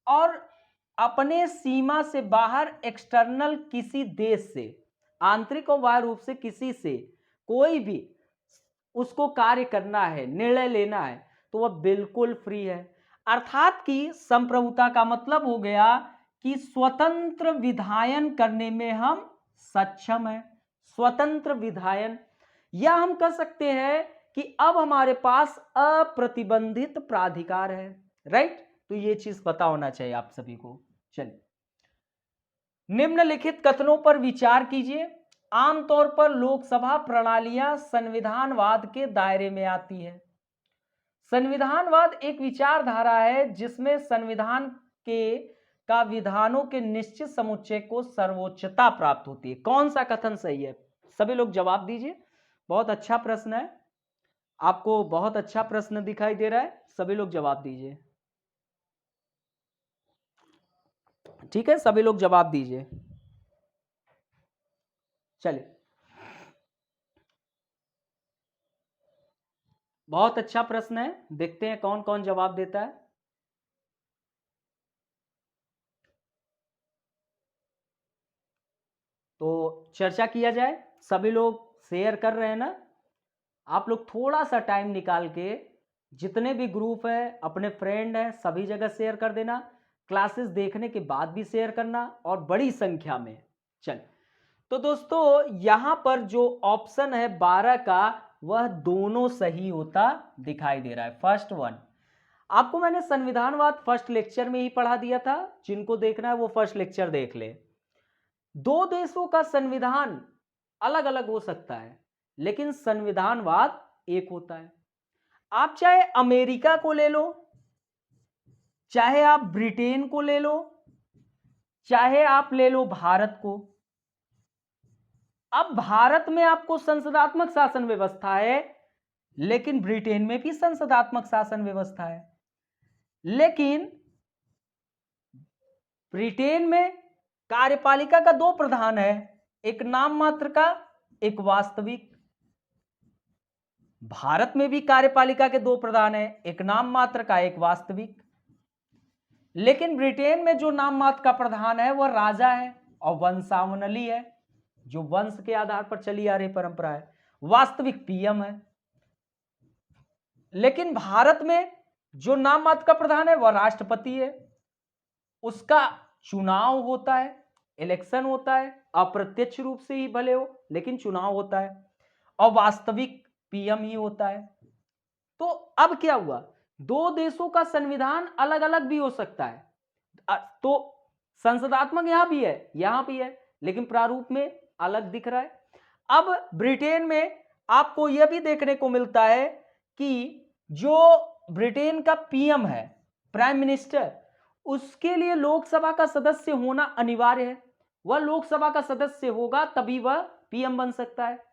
A: और अपने सीमा से बाहर एक्सटर्नल किसी देश से, आंतरिक और बाह्य रूप से किसी से कोई भी उसको कार्य करना है, निर्णय लेना है, तो वह बिल्कुल फ्री है। अर्थात कि संप्रभुता का मतलब हो गया कि स्वतंत्र विधायन करने में हम सक्षम हैं। स्वतंत्र विधायन, या हम कह सकते हैं कि अब हमारे पास अप्रतिबंधित प्राधिकार है, राइट? तो ये चीज पता होना चाहिए आप सभी को। चलिए निम्नलिखित कथनों पर विचार कीजिए। आमतौर पर लोकसभा प्रणालियां संविधानवाद के दायरे में आती है। संविधानवाद एक विचारधारा है जिसमें संविधान के का विधानों के निश्चित समुच्चय को सर्वोच्चता प्राप्त होती है। कौन सा कथन सही है? सभी लोग जवाब दीजिए। बहुत अच्छा प्रश्न है, आपको बहुत अच्छा प्रश्न दिखाई दे रहा है। सभी लोग जवाब दीजिए। ठीक है, सभी लोग जवाब दीजिए। चलिए बहुत अच्छा प्रश्न है, देखते हैं कौन कौन जवाब देता है। तो चर्चा किया जाए। सभी लोग शेयर कर रहे हैं ना? आप लोग थोड़ा सा टाइम निकाल के जितने भी ग्रुप है, अपने फ्रेंड हैं, सभी जगह शेयर कर देना। क्लासेस देखने के बाद भी शेयर करना और बड़ी संख्या में। चल तो दोस्तों यहां पर जो ऑप्शन है 12 का, वह दोनों सही होता दिखाई दे रहा है। फर्स्ट वन आपको मैंने संविधानवाद फर्स्ट लेक्चर में ही पढ़ा दिया था, जिनको देखना है वो फर्स्ट लेक्चर देख ले। दो देशों का संविधान अलग अलग हो सकता है, लेकिन संविधानवाद एक होता है। आप चाहे अमेरिका को ले लो, चाहे आप ब्रिटेन को ले लो, चाहे आप ले लो भारत को। अब भारत में आपको संसदात्मक शासन व्यवस्था है, लेकिन ब्रिटेन में भी संसदात्मक शासन व्यवस्था है। लेकिन ब्रिटेन में कार्यपालिका का दो प्रधान है, एक नाम मात्र का, एक वास्तविक। भारत में भी कार्यपालिका के दो प्रधान है, एक नाम मात्र का, एक वास्तविक। लेकिन ब्रिटेन में जो नाम मात्र का प्रधान है वह राजा है और वंशावली है, जो वंश के आधार पर चली आ रही परंपरा है। वास्तविक पीएम है। लेकिन भारत में जो नाम मात्र का प्रधान है वह राष्ट्रपति है। उसका चुनाव होता है, इलेक्शन होता है, अप्रत्यक्ष रूप से ही भले हो, लेकिन चुनाव होता है, और वास्तविक पीएम ही होता है। तो अब क्या हुआ, दो देशों का संविधान अलग अलग भी हो सकता है। तो संसदात्मक यहां भी है, यहां भी है, लेकिन प्रारूप में अलग दिख रहा है। अब ब्रिटेन में आपको यह भी देखने को मिलता है कि जो ब्रिटेन का पीएम है, प्राइम मिनिस्टर, उसके लिए लोकसभा का सदस्य होना अनिवार्य है। वह लोकसभा का सदस्य होगा तभी वह पीएम बन सकता है।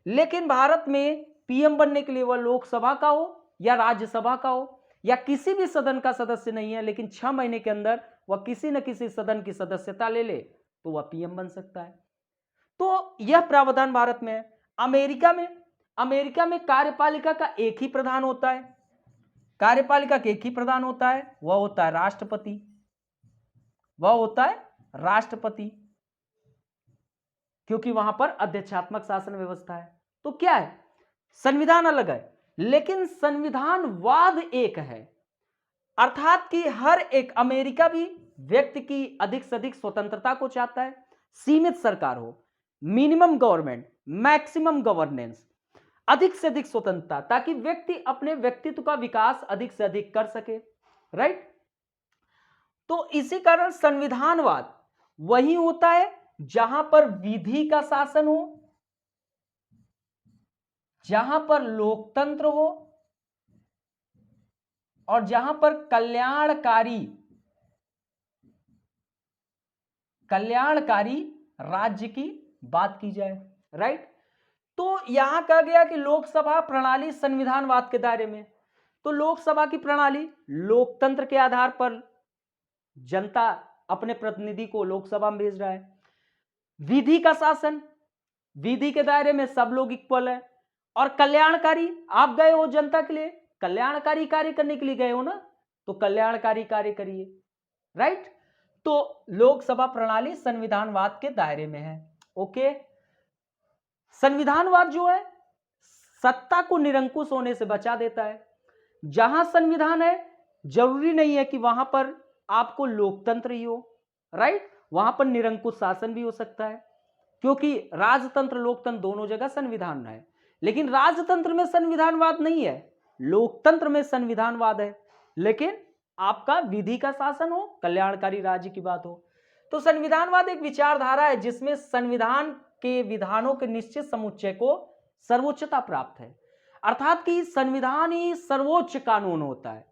A: लेकिन भारत में पीएम बनने के लिए वह लोकसभा का हो या राज्यसभा का हो या किसी भी सदन का सदस्य नहीं है, लेकिन 6 महीने के अंदर वह किसी न किसी सदन की सदस्यता ले ले तो वह पीएम बन सकता है। तो यह प्रावधान भारत में है। अमेरिका में कार्यपालिका का एक ही प्रधान होता है। कार्यपालिका का एक ही प्रधान होता है, वह होता है राष्ट्रपति। वह होता है राष्ट्रपति, क्योंकि वहां पर अध्यक्षात्मक शासन व्यवस्था है। तो क्या है, संविधान अलग है, लेकिन संविधानवाद एक है। अर्थात कि हर एक, अमेरिका भी व्यक्ति की अधिक से अधिक स्वतंत्रता को चाहता है, सीमित सरकार हो, मिनिमम गवर्नमेंट, मैक्सिमम गवर्नेंस, अधिक से अधिक स्वतंत्रता, ताकि व्यक्ति अपने व्यक्तित्व का विकास अधिक से अधिक कर सके, राइट। तो इसी कारण संविधानवाद वही होता है जहां पर विधि का शासन हो, जहां पर लोकतंत्र हो और जहां पर कल्याणकारी राज्य की बात की जाए, राइट। तो यहां कहा गया कि लोकसभा प्रणाली संविधानवाद के दायरे में। तो लोकसभा की प्रणाली लोकतंत्र के आधार पर जनता अपने प्रतिनिधि को लोकसभा में भेज रहा है। विधि का शासन, विधि के दायरे में सब लोग इक्वल है। और कल्याणकारी, आप गए हो जनता के लिए कल्याणकारी कार्य करने के लिए गए हो ना, तो कल्याणकारी कार्य करिए, राइट। तो लोकसभा प्रणाली संविधानवाद के दायरे में है। ओके, संविधानवाद जो है सत्ता को निरंकुश होने से बचा देता है। जहां संविधान है जरूरी नहीं है कि वहां पर आपको लोकतंत्र ही हो, राइट। वहां पर निरंकुश शासन भी हो सकता है, क्योंकि राजतंत्र लोकतंत्र दोनों जगह संविधान है। लेकिन राजतंत्र में संविधानवाद नहीं है, लोकतंत्र में संविधानवाद है। लेकिन आपका विधि का शासन हो, कल्याणकारी राज्य की बात हो। तो संविधानवाद एक विचारधारा है जिसमें संविधान के विधानों के निश्चित समुच्चय को सर्वोच्चता प्राप्त है। अर्थात कि संविधान ही सर्वोच्च कानून होता है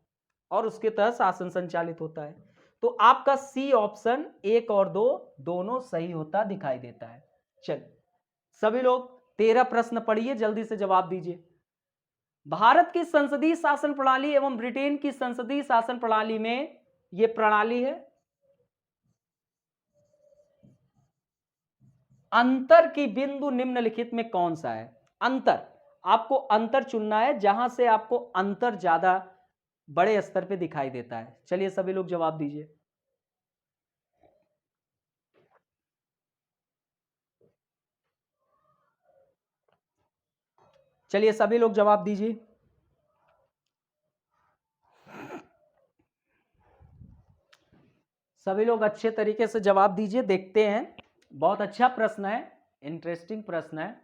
A: और उसके तहत शासन संचालित होता है। तो आपका सी ऑप्शन 1 और 2 दोनों सही होता दिखाई देता है। चलिए सभी लोग 13 प्रश्न पढ़िए, जल्दी से जवाब दीजिए। भारत की संसदीय शासन प्रणाली एवं ब्रिटेन की संसदीय शासन प्रणाली में यह प्रणाली है। अंतर की बिंदु निम्नलिखित में कौन सा है? अंतर, आपको अंतर चुनना है जहां से आपको अंतर ज्यादा बड़े स्तर पे दिखाई देता है। चलिए सभी लोग जवाब दीजिए। चलिए सभी लोग जवाब दीजिए। सभी लोग अच्छे तरीके से जवाब दीजिए, देखते हैं। बहुत अच्छा प्रश्न है, इंटरेस्टिंग प्रश्न है,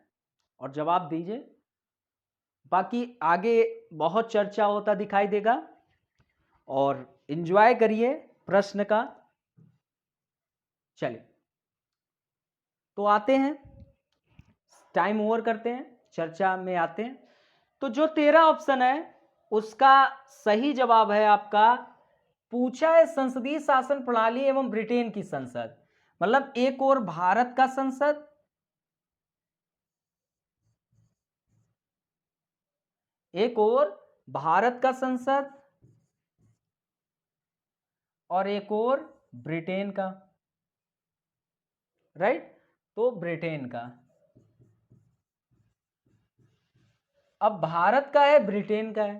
A: और जवाब दीजिए। बाकी आगे बहुत चर्चा होता दिखाई देगा और एंजॉय करिए प्रश्न का। चलिए तो आते हैं, टाइम ओवर करते हैं, चर्चा में आते हैं। तो जो 13 ऑप्शन है उसका सही जवाब है आपका, पूछा है संसदीय शासन प्रणाली एवं ब्रिटेन की संसद, मतलब एक और भारत का संसद, एक और भारत का संसद और एक और ब्रिटेन का, राइट। तो ब्रिटेन का, अब भारत का है, ब्रिटेन का है।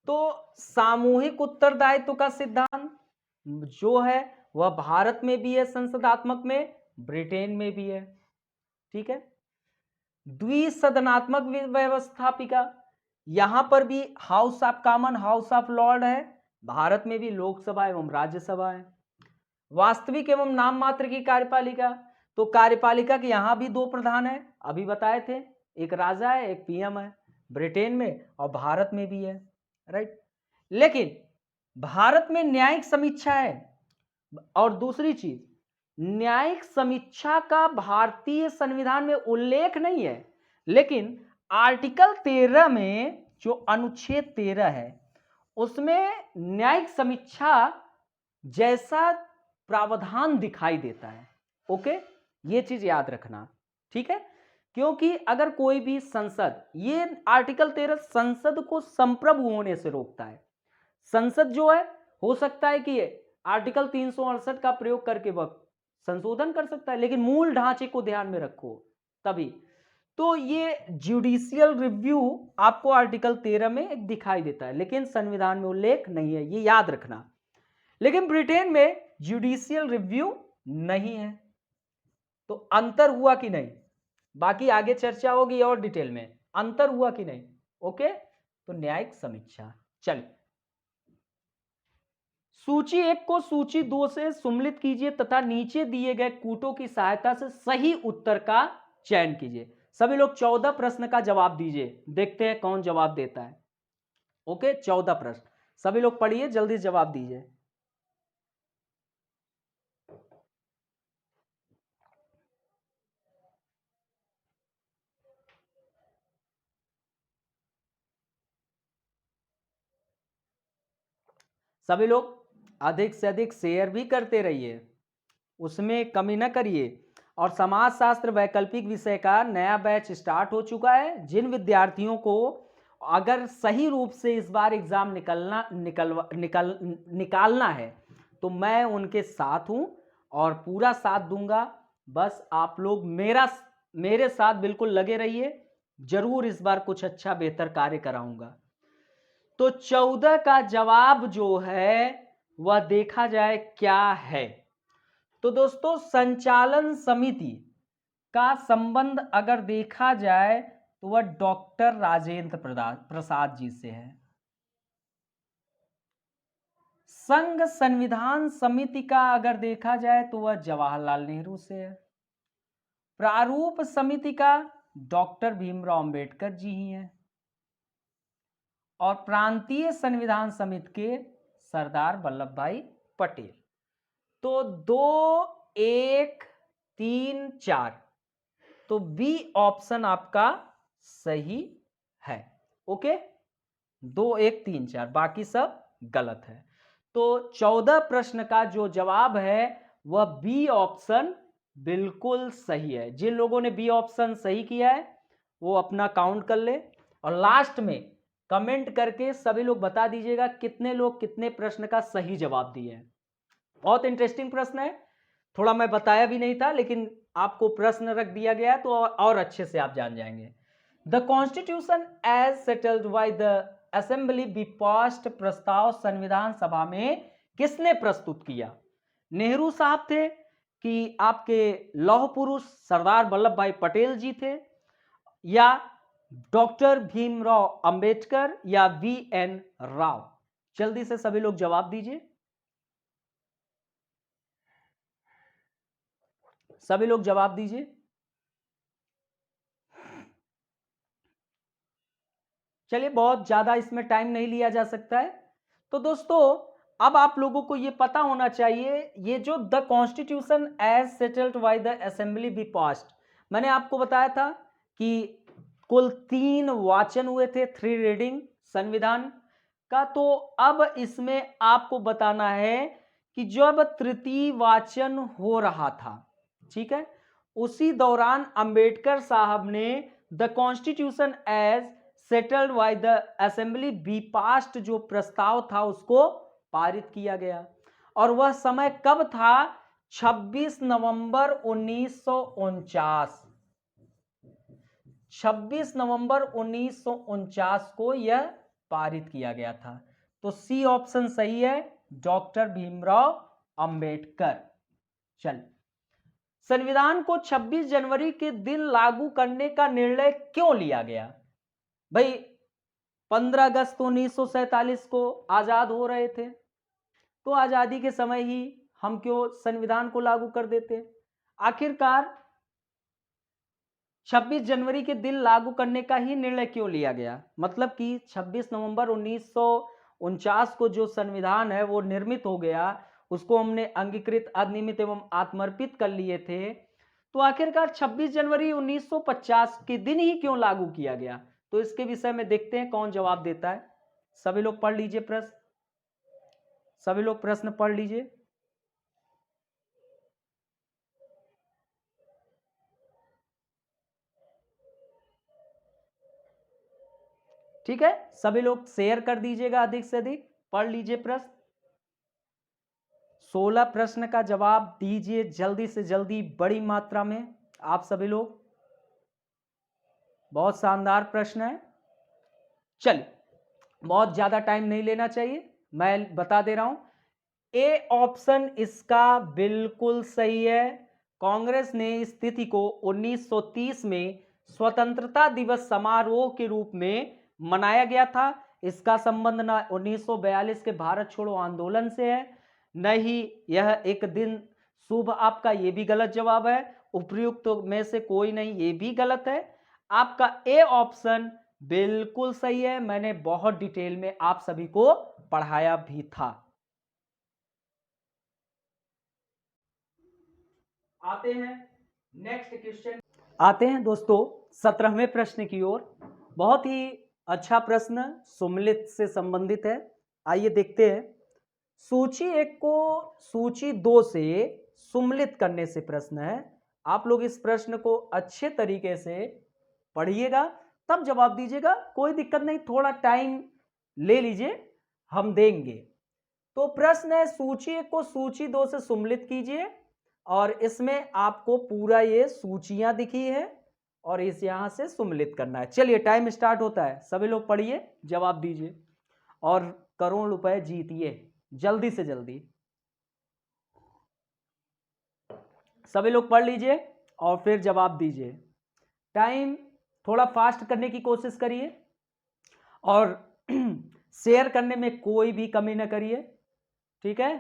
A: तो सामूहिक उत्तरदायित्व का सिद्धांत जो है वह भारत में भी है संसदात्मक में, ब्रिटेन में भी है, ठीक है। द्विसदनात्मक व्यवस्थापिका, यहां पर भी house of common, house of Lord है, भारत में भी लोकसभा एवं राज्यसभा है। वास्तविक एवं नाम मात्र की कार्यपालिका, तो कार्यपालिका के यहां भी दो प्रधान है, अभी बताए थे, एक राजा है एक पीएम है, ब्रिटेन में और भारत में भी है, राइट। लेकिन भारत में न्यायिक समीक्षा है, और दूसरी चीज, न्यायिक समीक्षा का भारतीय संविधान में उल्लेख नहीं है, लेकिन आर्टिकल 13 में जो अनुच्छेद 13 है उसमें न्यायिक समीक्षा जैसा प्रावधान दिखाई देता है। ओके, ये चीज याद रखना, ठीक है। क्योंकि अगर कोई भी संसद, ये आर्टिकल 13 संसद को संप्रभु होने से रोकता है। संसद जो है, हो सकता है कि ये आर्टिकल 368 का प्रयोग करके वह संशोधन कर सकता है, लेकिन मूल ढांचे को ध्यान में रखो तभी। तो ये जुडिशियल रिव्यू आपको आर्टिकल 13 में एक दिखाई देता है, लेकिन संविधान में उल्लेख नहीं है, ये याद रखना। लेकिन ब्रिटेन में जुडिशियल रिव्यू नहीं है। तो अंतर हुआ कि नहीं, बाकी आगे चर्चा होगी और डिटेल में, अंतर हुआ कि नहीं। ओके, तो न्यायिक समीक्षा। चलिए, सूची 1 को सूची 2 से सुम्मिलित कीजिए तथा नीचे दिए गए कूटों की सहायता से सही उत्तर का चयन कीजिए। सभी लोग 14 प्रश्न का जवाब दीजिए, देखते हैं कौन जवाब देता है। ओके, 14 प्रश्न, सभी लोग पढ़िए, जल्दी जवाब दीजिए। सभी लोग अधिक से अधिक शेयर भी करते रहिए, उसमें कमी ना करिए। और समाजशास्त्र वैकल्पिक विषय का नया बैच स्टार्ट हो चुका है। जिन विद्यार्थियों को अगर सही रूप से इस बार एग्जाम निकालना है तो मैं उनके साथ हूं और पूरा साथ दूंगा। बस आप लोग मेरे साथ बिल्कुल लगे रहिए, जरूर इस बार कुछ अच्छा बेहतर कार्य कराऊंगा। तो 14 का जवाब जो है वह देखा जाए क्या है। तो दोस्तों, संचालन समिति का संबंध अगर देखा जाए तो वह डॉक्टर राजेंद्र प्रसाद जी से है। संघ संविधान समिति का अगर देखा जाए तो वह जवाहरलाल नेहरू से है। प्रारूप समिति का डॉक्टर भीमराव अंबेडकर जी ही हैं। और प्रांतीय संविधान समिति के सरदार वल्लभ भाई पटेल। तो 2, 1, 3, 4, तो बी ऑप्शन आपका सही है। ओके, 2, 1, 3, 4, बाकी सब गलत है। तो 14 प्रश्न का जो जवाब है वह बी ऑप्शन बिल्कुल सही है। जिन लोगों ने बी ऑप्शन सही किया है वो अपना काउंट कर ले, और लास्ट में कमेंट करके सभी लोग बता दीजिएगा कितने लोग कितने प्रश्न का सही जवाब दिए हैं। बहुत इंटरेस्टिंग प्रश्न है, थोड़ा मैं बताया भी नहीं था, लेकिन आपको प्रश्न रख दिया गया है तो और अच्छे से आप जान जाएंगे। The constitution as settled by the assembly be passed प्रस्ताव संविधान सभा में किसने प्रस्तुत किया? नेहरू साहब थे कि आपके लौह पुरुष सरदार वल्लभ भाई पटेल जी थे, या डॉक्टर भीमराव अंबेडकर, या वी.एन. राव? जल्दी से सभी लोग जवाब दीजिए, सभी लोग जवाब दीजिए। चलिए, बहुत ज्यादा इसमें टाइम नहीं लिया जा सकता है। तो दोस्तों, अब आप लोगों को ये पता होना चाहिए, ये जो the constitution as settled by the assembly be passed, मैंने आपको बताया था कि कुल 3 वाचन हुए थे, 3 रीडिंग संविधान का। तो अब इसमें आपको बताना है कि जब तृतीय वाचन हो रहा था, ठीक है, उसी दौरान अंबेडकर साहब ने the constitution as settled by the assembly be passed जो प्रस्ताव था उसको पारित किया गया। और वह समय कब था? 26 नवंबर 1949। 26 नवंबर 1949 को यह पारित किया गया था। तो सी ऑप्शन सही है, डॉक्टर भीमराव अंबेडकर। चल, संविधान को 26 जनवरी के दिन लागू करने का निर्णय क्यों लिया गया? भाई 15 अगस्त 1947 को आजाद हो रहे थे, तो आजादी के समय ही हम क्यों संविधान को लागू कर देते? आखिरकार 26 जनवरी के दिन लागू करने का ही निर्णय क्यों लिया गया? मतलब कि 26 नवंबर 1949 को जो संविधान है वो निर्मित हो गया, उसको हमने अंगीकृत, अधिनियमित एवं आत्मर्पित कर लिए थे। तो आखिरकार 26 जनवरी 1950 के दिन ही क्यों लागू किया गया? तो इसके विषय में देखते हैं कौन जवाब देता है। सभी लोग पढ़ लीजिए प्रश्न, सभी लोग प्रश्न पढ़ लीजिए। ठीक है, सभी लोग शेयर कर दीजिएगा, अधिक से अधिक पढ़ लीजिए प्रश्न। 16 प्रश्न का जवाब दीजिए जल्दी से जल्दी, बड़ी मात्रा में आप सभी लोग। बहुत शानदार प्रश्न है। चलिए, बहुत ज्यादा टाइम नहीं लेना चाहिए, मैं बता दे रहा हूं। ए ऑप्शन इसका बिल्कुल सही है। कांग्रेस ने इस तिथि को 1930 में स्वतंत्रता दिवस समारोह के रूप में मनाया गया था। इसका संबंध न 1942 के भारत छोड़ो आंदोलन से है, न ही यह एक दिन शुभ। आपका ये भी गलत जवाब है, उपर्युक्त में से कोई नहीं, ये भी गलत है। आपका ए ऑप्शन बिल्कुल सही है, मैंने बहुत डिटेल में आप सभी को पढ़ाया भी था। आते हैं नेक्स्ट क्वेश्चन, आते हैं दोस्तों 17वें प्रश्न की ओर। बहुत ही अच्छा प्रश्न सुमलित से संबंधित है, आइए देखते हैं। सूची 1 को सूची 2 से सुमलित करने से प्रश्न है। आप लोग इस प्रश्न को अच्छे तरीके से पढ़िएगा, तब जवाब दीजिएगा, कोई दिक्कत नहीं, थोड़ा टाइम ले लीजिए, हम देंगे। तो प्रश्न है, सूची 1 को सूची 2 से सुमलित कीजिए। और इसमें आपको पूरा ये सूचियां दिखी है और इस यहां से सुमलित करना है। चलिए, टाइम स्टार्ट होता है, सभी लोग पढ़िए, जवाब दीजिए और करोड़ रुपए जीतिए जल्दी से जल्दी। सभी लोग पढ़ लीजिए और फिर जवाब दीजिए। टाइम थोड़ा फास्ट करने की कोशिश करिए और शेयर करने में कोई भी कमी न करिए, ठीक है?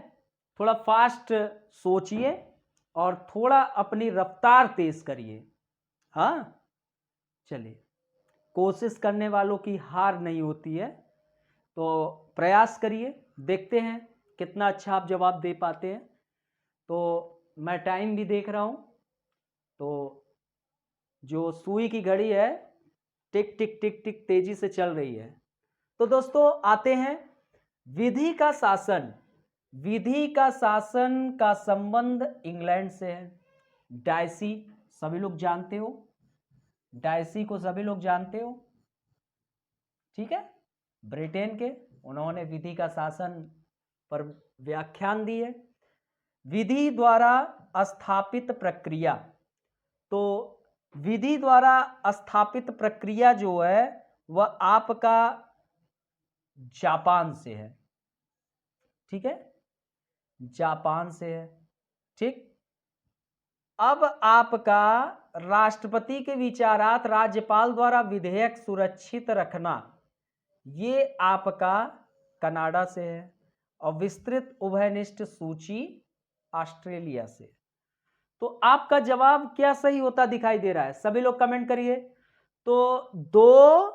A: थोड़ा फास्ट सोचिए और थोड़ा अपनी रफ्तार तेज करिए। हाँ, चलिए, कोशिश करने वालों की हार नहीं होती है, तो प्रयास करिए, देखते हैं कितना अच्छा आप जवाब दे पाते हैं। तो मैं टाइम भी देख रहा हूं, तो जो सुई की घड़ी है टिक टिक टिक टिक तेजी से चल रही है। तो दोस्तों आते हैं, विधि का शासन, विधि का शासन का संबंध इंग्लैंड से है। डायसी सभी लोग जानते हो, डायसी को सभी लोग जानते हो, ठीक है? ब्रिटेन के, उन्होंने विधि का शासन पर व्याख्यान दी है। विधि द्वारा स्थापित प्रक्रिया, तो विधि द्वारा स्थापित प्रक्रिया जो है वह आपका जापान से है, ठीक है? जापान से है, ठीक। अब आपका राष्ट्रपति के विचारात राज्यपाल द्वारा विधेयक सुरक्षित रखना, ये आपका कनाडा से है। और विस्तृत उभयनिष्ठ सूची ऑस्ट्रेलिया से। तो आपका जवाब क्या सही होता दिखाई दे रहा है? सभी लोग कमेंट करिए। तो 2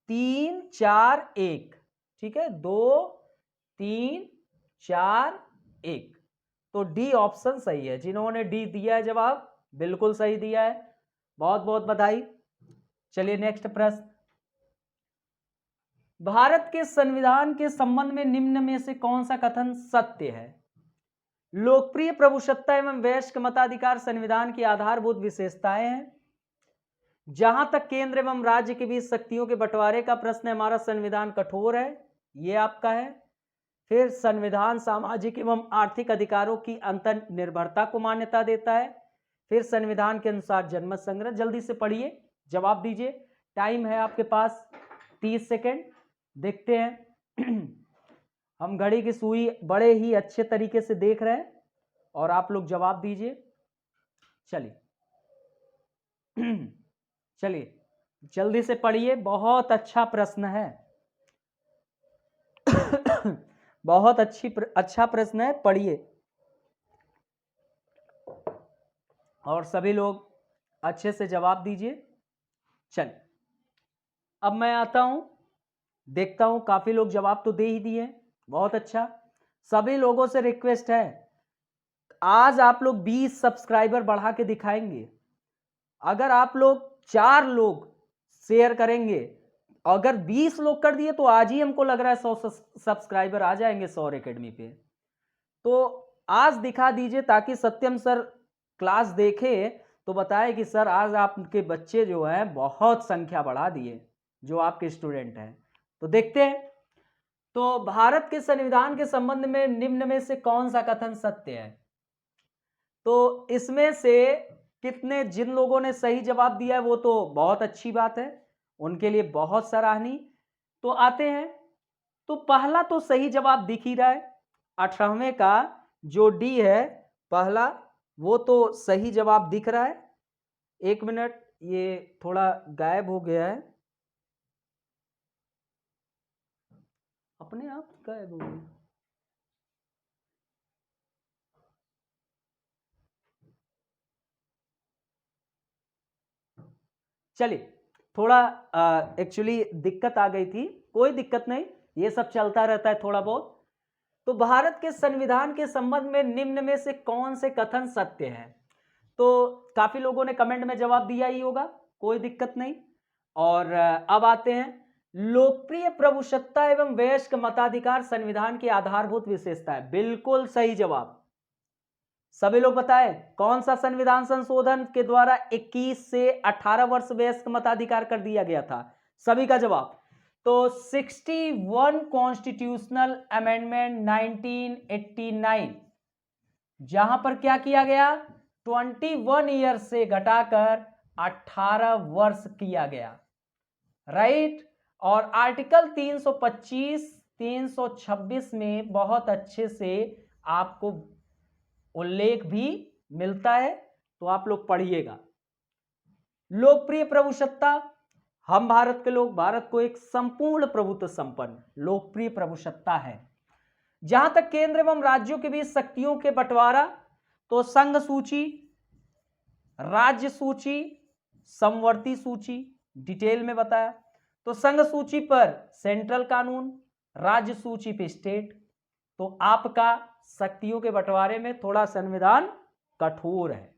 A: 3 4 1, ठीक है, 2 3 4 1। तो डी ऑप्शन सही है। जिन्होंने डी दिया है जवाब बिल्कुल सही दिया है, बहुत बहुत बधाई। चलिए नेक्स्ट प्रश्न, भारत के संविधान के संबंध में निम्न में से कौन सा कथन सत्य है? लोकप्रिय प्रभुसत्ता एवं वयस्क मताधिकार संविधान की आधारभूत विशेषताएं हैं। जहां तक केंद्र एवं राज्य के बीच शक्तियों के बंटवारे का प्रश्न है, हमारा संविधान कठोर है, ये आपका है। फिर संविधान सामाजिक एवं आर्थिक अधिकारों की अंतर निर्भरता को मान्यता देता है। फिर संविधान के अनुसार जनमत संग्रह। जल्दी से पढ़िए, जवाब दीजिए, टाइम है आपके पास 30 सेकेंड। देखते हैं हम घड़ी की सुई बड़े ही अच्छे तरीके से देख रहे हैं और आप लोग जवाब दीजिए। चलिए चलिए जल्दी से पढ़िए, बहुत अच्छा प्रश्न है बहुत अच्छा प्रश्न है, पढ़िए। और सभी लोग अच्छे से जवाब दीजिए। चल अब मैं आता हूं, देखता हूं, काफी लोग जवाब तो दे ही दिए, बहुत अच्छा। सभी लोगों से रिक्वेस्ट है, आज आप लोग 20 सब्सक्राइबर बढ़ा के दिखाएंगे। अगर आप लोग 4 लोग शेयर करेंगे, अगर 20 लोग कर दिए तो आज ही हमको लग रहा है 100 सब्सक्राइबर आ जाएंगे सौर एकेडमी पे। तो आज दिखा दीजिए ताकि सत्यम सर क्लास देखे तो बताए कि सर आज आपके बच्चे जो हैं बहुत संख्या बढ़ा दिए, जो आपके स्टूडेंट हैं। तो देखते हैं, तो भारत के संविधान के संबंध में निम्न में से कौन सा कथन सत्य है? तो इसमें से कितने, जिन लोगों ने सही जवाब दिया है वो तो बहुत अच्छी बात है, उनके लिए बहुत सराहनीय। तो आते हैं, तो पहला तो सही जवाब दिख ही रहा है, 18वें का जो डी है पहला, वो तो सही जवाब दिख रहा है। एक मिनट, ये थोड़ा गायब हो गया है, अपने आप गायब हो गया। चलिए, थोड़ा एक्चुअली दिक्कत आ गई थी, कोई दिक्कत नहीं, ये सब चलता रहता है थोड़ा बहुत। तो भारत के संविधान के संबंध में निम्न में से कौन से कथन सत्य है? तो काफी लोगों ने कमेंट में जवाब दिया ही होगा, कोई दिक्कत नहीं। और अब आते हैं, लोकप्रिय प्रभुसत्ता एवं वयस्क मताधिकार संविधान की आधारभूत विशेषता है। बिल्कुल सही जवाब। सभी लोग बताएं कौन सा संविधान संशोधन के द्वारा 21 से 18 वर्ष वयस्क मताधिकार कर दिया गया था? सभी का जवाब तो 61 कॉन्स्टिट्यूशनल अमेंडमेंट 1989, जहां पर क्या किया गया, 21 ईयर से घटाकर 18 वर्ष किया गया, राइट। और आर्टिकल 325 326 में बहुत अच्छे से आपको उल्लेख भी मिलता है, तो आप लोग पढ़िएगा। लोकप्रिय प्रभुसत्ता, हम भारत के लोग भारत को एक संपूर्ण प्रभुत्व संपन्न लोकप्रिय प्रभुसत्ता है। जहां तक केंद्र एवं राज्यों के बीच शक्तियों के बंटवारा, तो संघ सूची, राज्य सूची, समवर्ती सूची, डिटेल में बताया। तो संघ सूची पर सेंट्रल कानून, राज्य सूची पे स्टेट। तो आपका शक्तियों के बंटवारे में थोड़ा संविधान कठोर है।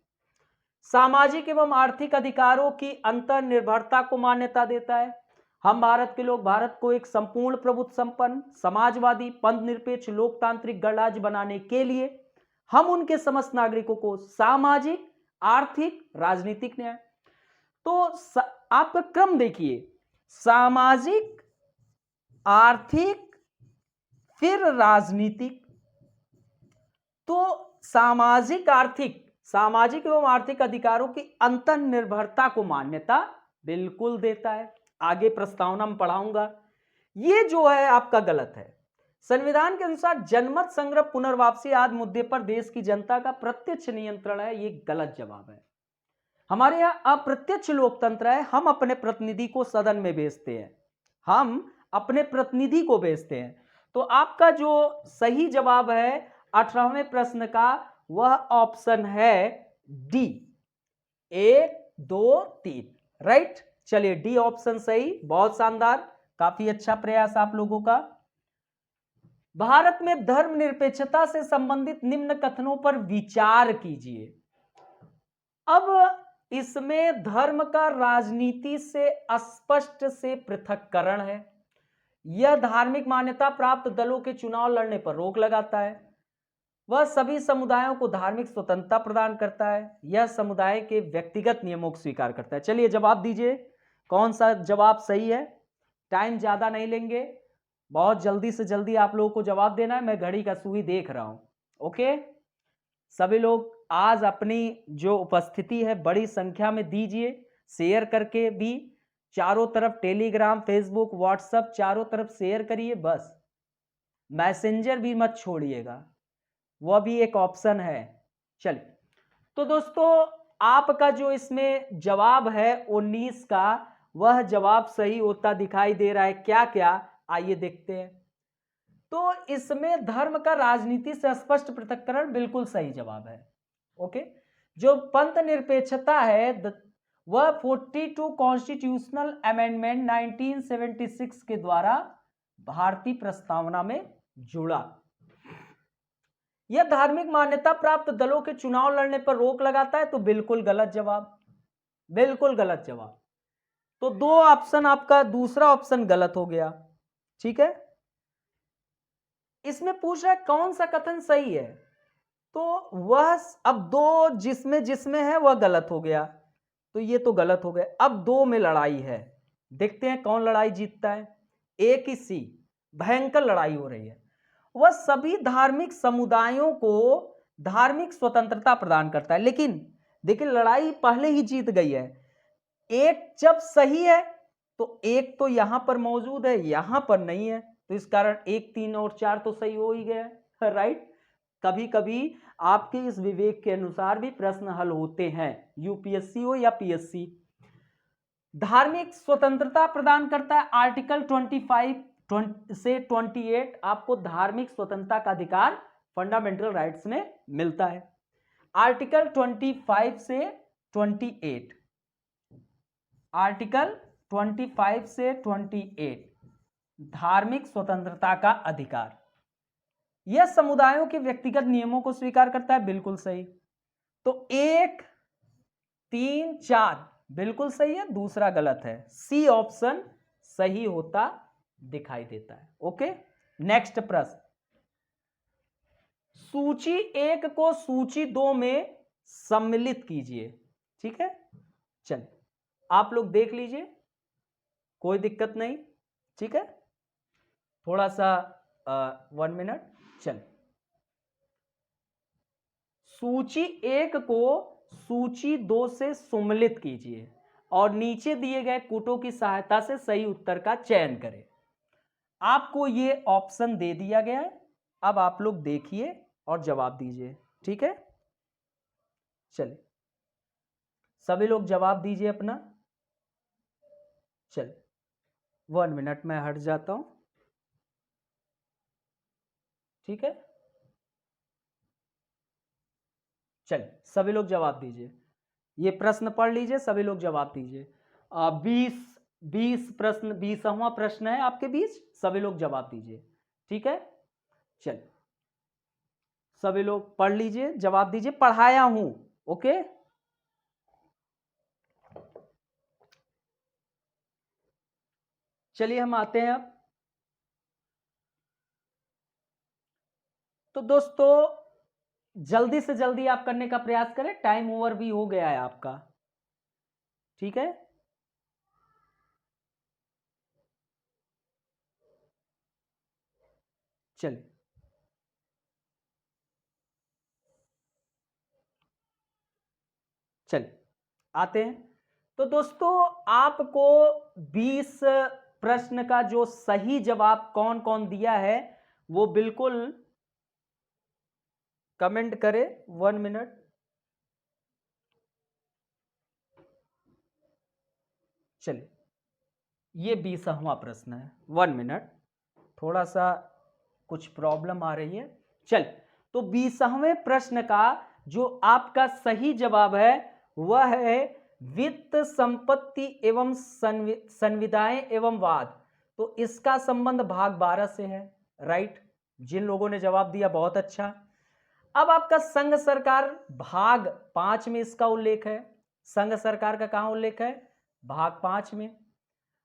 A: सामाजिक एवं आर्थिक अधिकारों की अंतर निर्भरता को मान्यता देता है। हम भारत के लोग भारत को एक संपूर्ण प्रभुत्व संपन्न समाजवादी पंथ निरपेक्ष लोकतांत्रिक गणराज्य बनाने के लिए हम उनके समस्त नागरिकों को सामाजिक, आर्थिक, राजनीतिक न्याय, तो आपका क्रम देखिए, सामाजिक, आर्थिक, फिर राजनीतिक। तो सामाजिक एवं आर्थिक अधिकारों की अंतर निर्भरता को मान्यता बिल्कुल देता है। आगे प्रस्तावना में पढ़ाऊंगा, ये जो है आपका गलत है। संविधान के अनुसार जनमत संग्रह, पुनर्वापसी आदि मुद्दे पर देश की जनता का प्रत्यक्ष नियंत्रण है, ये गलत जवाब है। हमारे यहाँ अप्रत्यक्ष लोकतंत्र है, हम अपने प्रतिनिधि को सदन में भेजते हैं, हम अपने प्रतिनिधि को भेजते हैं। तो आपका जो सही जवाब है 18वें प्रश्न का, वह ऑप्शन है डी, 1 2 3, राइट। चलिए डी ऑप्शन सही, बहुत शानदार, काफी अच्छा प्रयास आप लोगों का। भारत में धर्मनिरपेक्षता से संबंधित निम्न कथनों पर विचार कीजिए। अब इसमें धर्म का राजनीति से स्पष्ट से पृथक्करण है। यह धार्मिक मान्यता प्राप्त दलों के चुनाव लड़ने पर रोक लगाता है। वह सभी समुदायों को धार्मिक स्वतंत्रता प्रदान करता है। यह समुदाय के व्यक्तिगत नियमों को स्वीकार करता है। चलिए जवाब दीजिए, कौन सा जवाब सही है। टाइम ज्यादा नहीं लेंगे, बहुत जल्दी से जल्दी आप लोगों को जवाब देना है। मैं घड़ी का सुई देख रहा हूं। ओके, सभी लोग आज अपनी जो उपस्थिति है बड़ी संख्या में दीजिए, शेयर करके भी चारों तरफ, टेलीग्राम, फेसबुक, व्हाट्सएप चारों तरफ शेयर करिए। बस मैसेंजर भी मत छोड़िएगा, वह भी एक ऑप्शन है। चलिए, तो दोस्तों आपका जो इसमें जवाब है 19 का, वह जवाब सही होता दिखाई दे रहा है। क्या क्या, आइए देखते हैं। तो इसमें धर्म का राजनीति से स्पष्ट पृथक्करण बिल्कुल सही जवाब है। ओके, जो पंथ निरपेक्षता है वह 42 कॉन्स्टिट्यूशनल अमेंडमेंट 1976 के द्वारा भारतीय प्रस्तावना में जुड़ा। यह धार्मिक मान्यता प्राप्त दलों के चुनाव लड़ने पर रोक लगाता है, तो बिल्कुल गलत जवाब, बिल्कुल गलत जवाब। तो दो ऑप्शन आपका, दूसरा ऑप्शन गलत हो गया। ठीक है, इसमें पूछ रहा है कौन सा कथन सही है, तो वह अब दो जिसमें जिसमें है वह गलत हो गया, तो ये तो गलत हो गया। अब दो में लड़ाई है, देखते हैं कौन लड़ाई जीतता है। ए की सी, भयंकर लड़ाई हो रही है। वह सभी धार्मिक समुदायों को धार्मिक स्वतंत्रता प्रदान करता है, लेकिन देखिए लड़ाई पहले ही जीत गई है। एक जब सही है तो एक तो यहां पर मौजूद है, यहां पर नहीं है, तो इस कारण 1, 3 और 4 तो सही हो ही गया है, राइट। कभी कभी आपके इस विवेक के अनुसार भी प्रश्न हल होते हैं, यूपीएससी हो या पीएससी। धार्मिक स्वतंत्रता प्रदान करता है, आर्टिकल 25 से 28 आपको धार्मिक स्वतंत्रता का अधिकार फंडामेंटल राइट्स में मिलता है। आर्टिकल 25 से 28, आर्टिकल 25 से 28 धार्मिक स्वतंत्रता का अधिकार। यह समुदायों के व्यक्तिगत नियमों को स्वीकार करता है, बिल्कुल सही। तो 1, 3, 4 बिल्कुल सही है, दूसरा गलत है। सी ऑप्शन सही होता दिखाई देता है। ओके, नेक्स्ट प्रश्न। सूची 1 को सूची 2 में सम्मिलित कीजिए। ठीक है, चल आप लोग देख लीजिए, कोई दिक्कत नहीं। ठीक है, थोड़ा सा 1 मिनट। चल, सूची 1 को सूची 2 से सम्मिलित कीजिए और नीचे दिए गए कूटों की सहायता से सही उत्तर का चयन करें। आपको ये ऑप्शन दे दिया गया है, अब आप लोग देखिए और जवाब दीजिए। ठीक है, चलिए सभी लोग जवाब दीजिए अपना। चल 1 मिनट में हट जाता हूं। ठीक है, चल सभी लोग जवाब दीजिए, ये प्रश्न पढ़ लीजिए, सभी लोग जवाब दीजिए। 20 प्रश्न, 20वां प्रश्न है आपके बीच, सभी लोग जवाब दीजिए। ठीक है, चल सभी लोग पढ़ लीजिए, जवाब दीजिए, पढ़ाया हूं। ओके, चलिए हम आते हैं अब। तो दोस्तों जल्दी से जल्दी आप करने का प्रयास करें, टाइम ओवर भी हो गया है आपका। ठीक है, चलिए चलिए आते हैं। तो दोस्तों आपको 20 प्रश्न का जो सही जवाब कौन कौन दिया है वो बिल्कुल कमेंट करें। 1 मिनट। चलिए, ये 20वां प्रश्न है। 1 मिनट, थोड़ा सा कुछ प्रॉब्लम आ रही है। चल, तो 20वें प्रश्न का जो आपका सही जवाब है वह है वित्त, संपत्ति एवं संविदाएं एवं वाद। तो इसका संबंध भाग 12 से है, राइट। जिन लोगों ने जवाब दिया बहुत अच्छा। अब आपका संघ सरकार भाग 5 में इसका उल्लेख है। संघ सरकार का कहां उल्लेख है? भाग 5 में।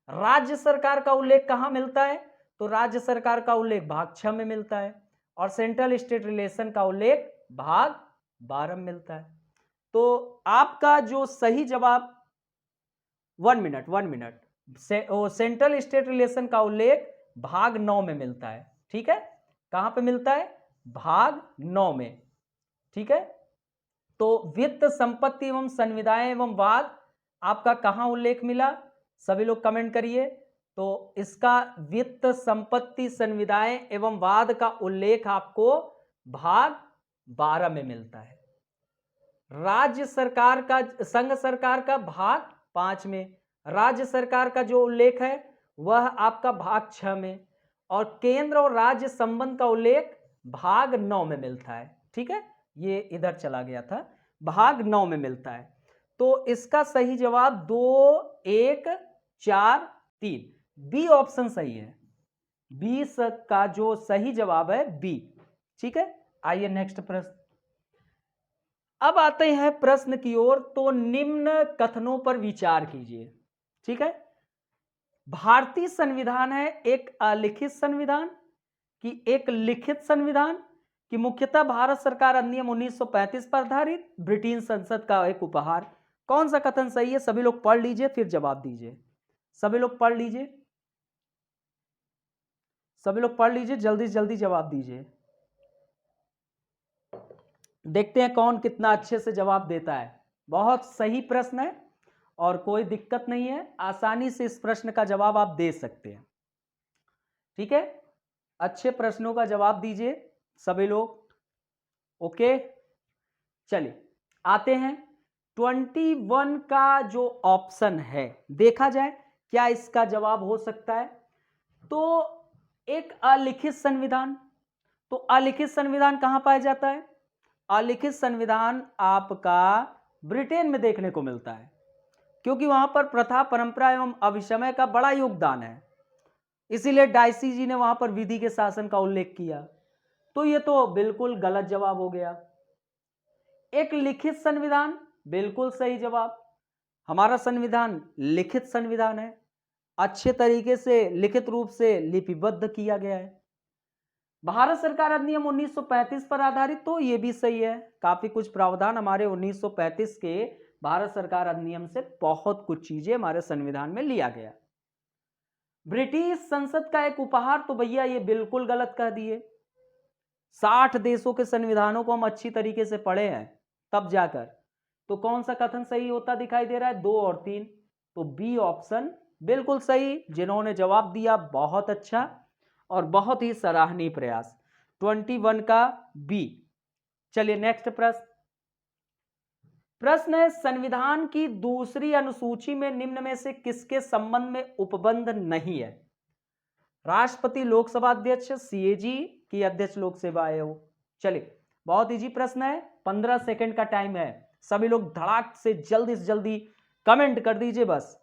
A: राज्य सरकार का उल्लेख कहां मिलता है? तो राज्य सरकार का उल्लेख भाग 6 में मिलता है। और सेंट्रल स्टेट रिलेशन का उल्लेख भाग 12 में मिलता है। तो आपका जो सही जवाब 1 मिनट सेंट्रल स्टेट रिलेशन का उल्लेख भाग 9 में मिलता है। ठीक है, कहां पे मिलता है? भाग 9 में। ठीक है, तो वित्त संपत्ति एवं संविदाएं एवं वाद आपका कहां उल्लेख मिला? सभी लोग कमेंट करिए। तो इसका वित्त संपत्ति संविदाएं एवं वाद का उल्लेख आपको भाग 12 में मिलता है। राज्य सरकार का, संघ सरकार का भाग 5 में, राज्य सरकार का जो उल्लेख है वह आपका भाग 6 में, और केंद्र और राज्य संबंध का उल्लेख भाग 9 में मिलता है। ठीक है, ये इधर चला गया था, भाग 9 में मिलता है। तो इसका सही जवाब 2, 1, 4, 3 बी ऑप्शन सही है। बी का जो सही जवाब है बी। ठीक है, आइए नेक्स्ट प्रश्न। अब आते हैं प्रश्न की ओर। तो निम्न कथनों पर विचार कीजिए। ठीक है, भारतीय संविधान है एक अलिखित संविधान कि एक लिखित संविधान, कि मुख्यतः भारत सरकार अधिनियम 1935 पर आधारित ब्रिटेन संसद का एक उपहार? कौन सा कथन सही है? सभी लोग पढ़ लीजिए फिर जवाब दीजिए। सभी लोग पढ़ लीजिए, सभी लोग पढ़ लीजिए, जल्दी से जल्दी जवाब दीजिए। देखते हैं कौन कितना अच्छे से जवाब देता है। बहुत सही प्रश्न है और कोई दिक्कत नहीं है, आसानी से इस प्रश्न का जवाब आप दे सकते हैं। ठीक है, अच्छे प्रश्नों का जवाब दीजिए सभी लोग। ओके, चलिए आते हैं 21 का जो ऑप्शन है, देखा जाए क्या इसका जवाब हो सकता है। तो एक अलिखित संविधान, तो अलिखित संविधान कहां पाया जाता है? अलिखित संविधान आपका ब्रिटेन में देखने को मिलता है, क्योंकि वहां पर प्रथा, परंपरा एवं अभिशमय का बड़ा योगदान है, इसीलिए डाइसी जी ने वहां पर विधि के शासन का उल्लेख किया। तो ये तो बिल्कुल गलत जवाब हो गया। एक लिखित संविधान, बिल्कुल सही जवाब। हमारा संविधान लिखित संविधान है, अच्छे तरीके से लिखित रूप से लिपिबद्ध किया गया है। भारत सरकार अधिनियम 1935 पर आधारित, तो ये भी सही है। काफी कुछ प्रावधान हमारे 1935 के भारत सरकार अधिनियम से बहुत कुछ चीजें हमारे संविधान में लिया गया। ब्रिटिश संसद का एक उपहार, तो भैया ये बिल्कुल गलत कह दिए। 60 देशों के संविधानों को हम अच्छी तरीके से पढ़े हैं तब जाकर। तो कौन सा कथन सही होता दिखाई दे रहा है? 2 और 3, तो बी ऑप्शन बिल्कुल सही। जिन्होंने जवाब दिया बहुत अच्छा और बहुत ही सराहनीय प्रयास। 21 का बी। चलिए नेक्स्ट प्रश्न। प्रश्न है, संविधान की दूसरी अनुसूची में निम्न में से किसके संबंध में उपबंध नहीं है? राष्ट्रपति, लोकसभा अध्यक्ष, सीएजी की अध्यक्ष लोक सेवा आयोग? चलिए बहुत इजी प्रश्न है, 15 सेकंड का टाइम है। सभी लोग धड़ाक से जल्दी कमेंट कर दीजिए बस,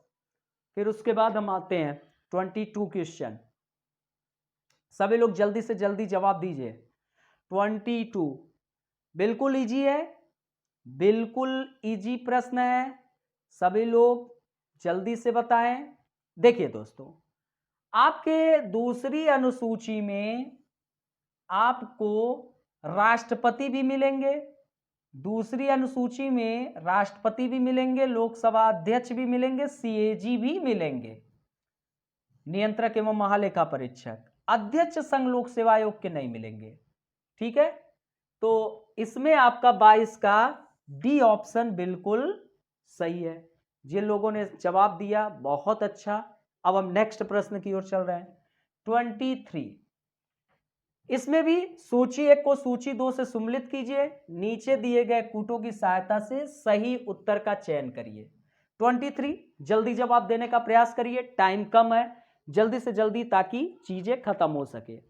A: फिर उसके बाद हम आते हैं 22 क्वेश्चन। सभी लोग जल्दी से जल्दी जवाब दीजिए। 22 बिल्कुल इजी है, बिल्कुल इजी प्रश्न है, सभी लोग जल्दी से बताएं। देखिए दोस्तों, आपके दूसरी अनुसूची में आपको राष्ट्रपति भी मिलेंगे, दूसरी अनुसूची में राष्ट्रपति भी मिलेंगे, लोकसभा अध्यक्ष भी मिलेंगे, सीएजी भी मिलेंगे, नियंत्रक एवं महालेखा परीक्षक। अध्यक्ष संघ लोक सेवा आयोग के नहीं मिलेंगे। ठीक है, तो इसमें आपका 22 का डी ऑप्शन बिल्कुल सही है। जिन लोगों ने जवाब दिया बहुत अच्छा। अब हम नेक्स्ट प्रश्न की ओर चल रहे हैं। 23, इसमें भी सूची 1 को सूची 2 से सम्मिलित कीजिए, नीचे दिए गए कूटों की सहायता से सही उत्तर का चयन करिए। 23 जल्दी जवाब देने का प्रयास करिए, टाइम कम है, जल्दी से जल्दी, ताकि चीजें खत्म हो सके।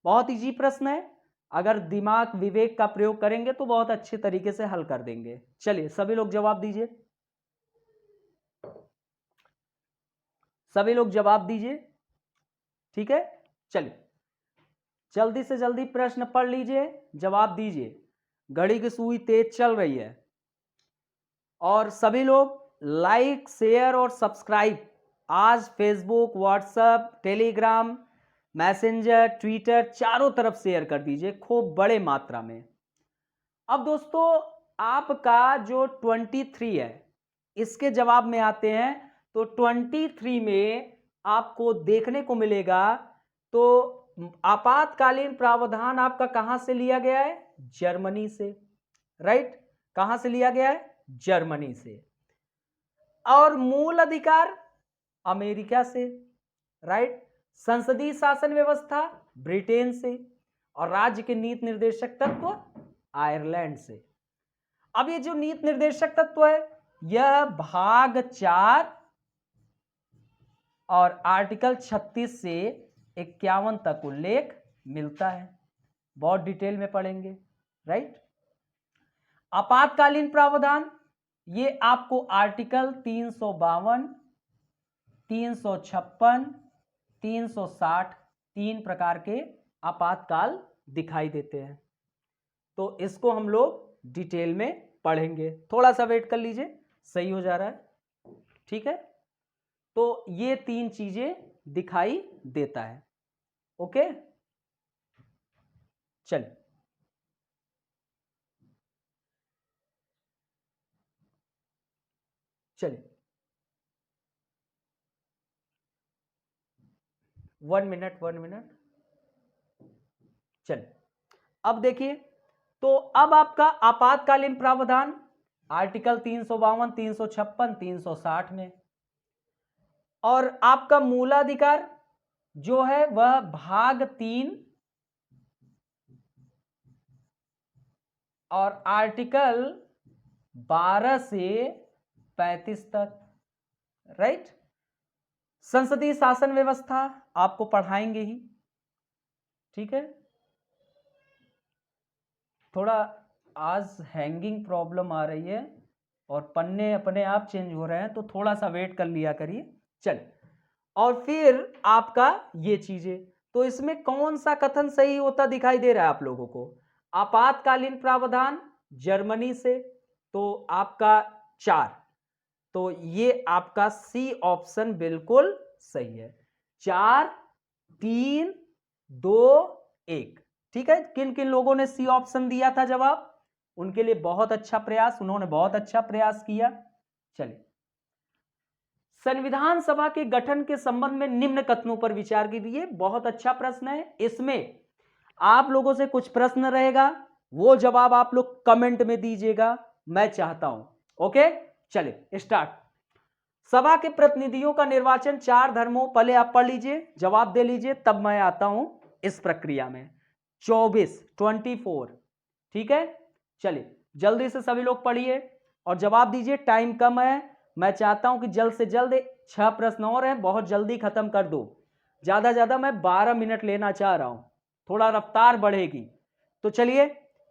A: बहुत इजी प्रश्न है, अगर दिमाग विवेक का प्रयोग करेंगे तो बहुत अच्छे तरीके से हल कर देंगे। चलिए सभी लोग जवाब दीजिए, सभी लोग जवाब दीजिए। ठीक है, चलिए जल्दी से जल्दी प्रश्न पढ़ लीजिए, जवाब दीजिए, घड़ी की सुई तेज चल रही है। और सभी लोग लाइक, शेयर और सब्सक्राइब आज Facebook, WhatsApp, Telegram, messenger, Twitter चारों तरफ शेयर कर दीजिए खूब बड़े मात्रा में। अब दोस्तों आपका जो 23 है इसके जवाब में आते हैं। तो 23 में आपको देखने को मिलेगा, तो आपातकालीन प्रावधान आपका कहां से लिया गया है? जर्मनी से, राइट? कहां से लिया गया है? जर्मनी से। और मूल अधिकार अमेरिका से, राइट? संसदीय शासन व्यवस्था ब्रिटेन से, और राज्य के नीति निर्देशक तत्व आयरलैंड से। अब ये जो नीति निर्देशक तत्व है यह भाग 4 और आर्टिकल 36 से 51 तक उल्लेख मिलता है। बहुत डिटेल में पढ़ेंगे, राइट? आपातकालीन प्रावधान ये आपको आर्टिकल 352, 356, 360 तीन प्रकार के आपातकाल दिखाई देते हैं। तो इसको हम लोग डिटेल में पढ़ेंगे, थोड़ा सा वेट कर लीजिए, सही हो जा रहा है, ठीक है? तो ये तीन चीजें दिखाई देता है। ओके, चलिए चलिए 1 मिनट 1 मिनट। चलिए अब देखिए, तो अब आपका आपातकालीन प्रावधान आर्टिकल 352, 356, 360 में, और आपका मूलाधिकार जो है वह भाग 3 और आर्टिकल 12 से 35 तक, राइट? संसदीय शासन व्यवस्था आपको पढ़ाएंगे ही, ठीक है? थोड़ा आज हैंगिंग प्रॉब्लम आ रही है और पन्ने अपने आप चेंज हो रहे हैं, तो थोड़ा सा वेट कर लिया करिए। चल, और फिर आपका ये चीजें, तो इसमें कौन सा कथन सही होता दिखाई दे रहा है आप लोगों को? आपातकालीन प्रावधान जर्मनी से, तो आपका 4, तो ये आपका सी ऑप्शन बिल्कुल सही है। 4, 3, 2, 1, ठीक है? किन किन लोगों ने सी ऑप्शन दिया था जवाब, उनके लिए बहुत अच्छा प्रयास, उन्होंने बहुत अच्छा प्रयास किया। चलिए, संविधान सभा के गठन के संबंध में निम्न कथनों पर विचार कीजिए। बहुत अच्छा प्रश्न है, इसमें आप लोगों से कुछ प्रश्न रहेगा, वो जवाब आप लोग कमेंट में दीजिएगा, मैं चाहता हूं। ओके, चलिए स्टार्ट। सभा के प्रतिनिधियों का निर्वाचन 4 धर्मों, पहले आप पढ़ लीजिए, जवाब दे लीजिए, तब मैं आता हूं इस प्रक्रिया में। 24, ठीक है? चलिए जल्दी से सभी लोग पढ़िए और जवाब दीजिए, टाइम कम है, मैं चाहता हूं कि जल्द से जल्द 6 प्रश्न और हैं, बहुत जल्दी खत्म कर दो। ज्यादा मैं 12 मिनट लेना चाह रहा हूं, थोड़ा रफ्तार बढ़ेगी। तो चलिए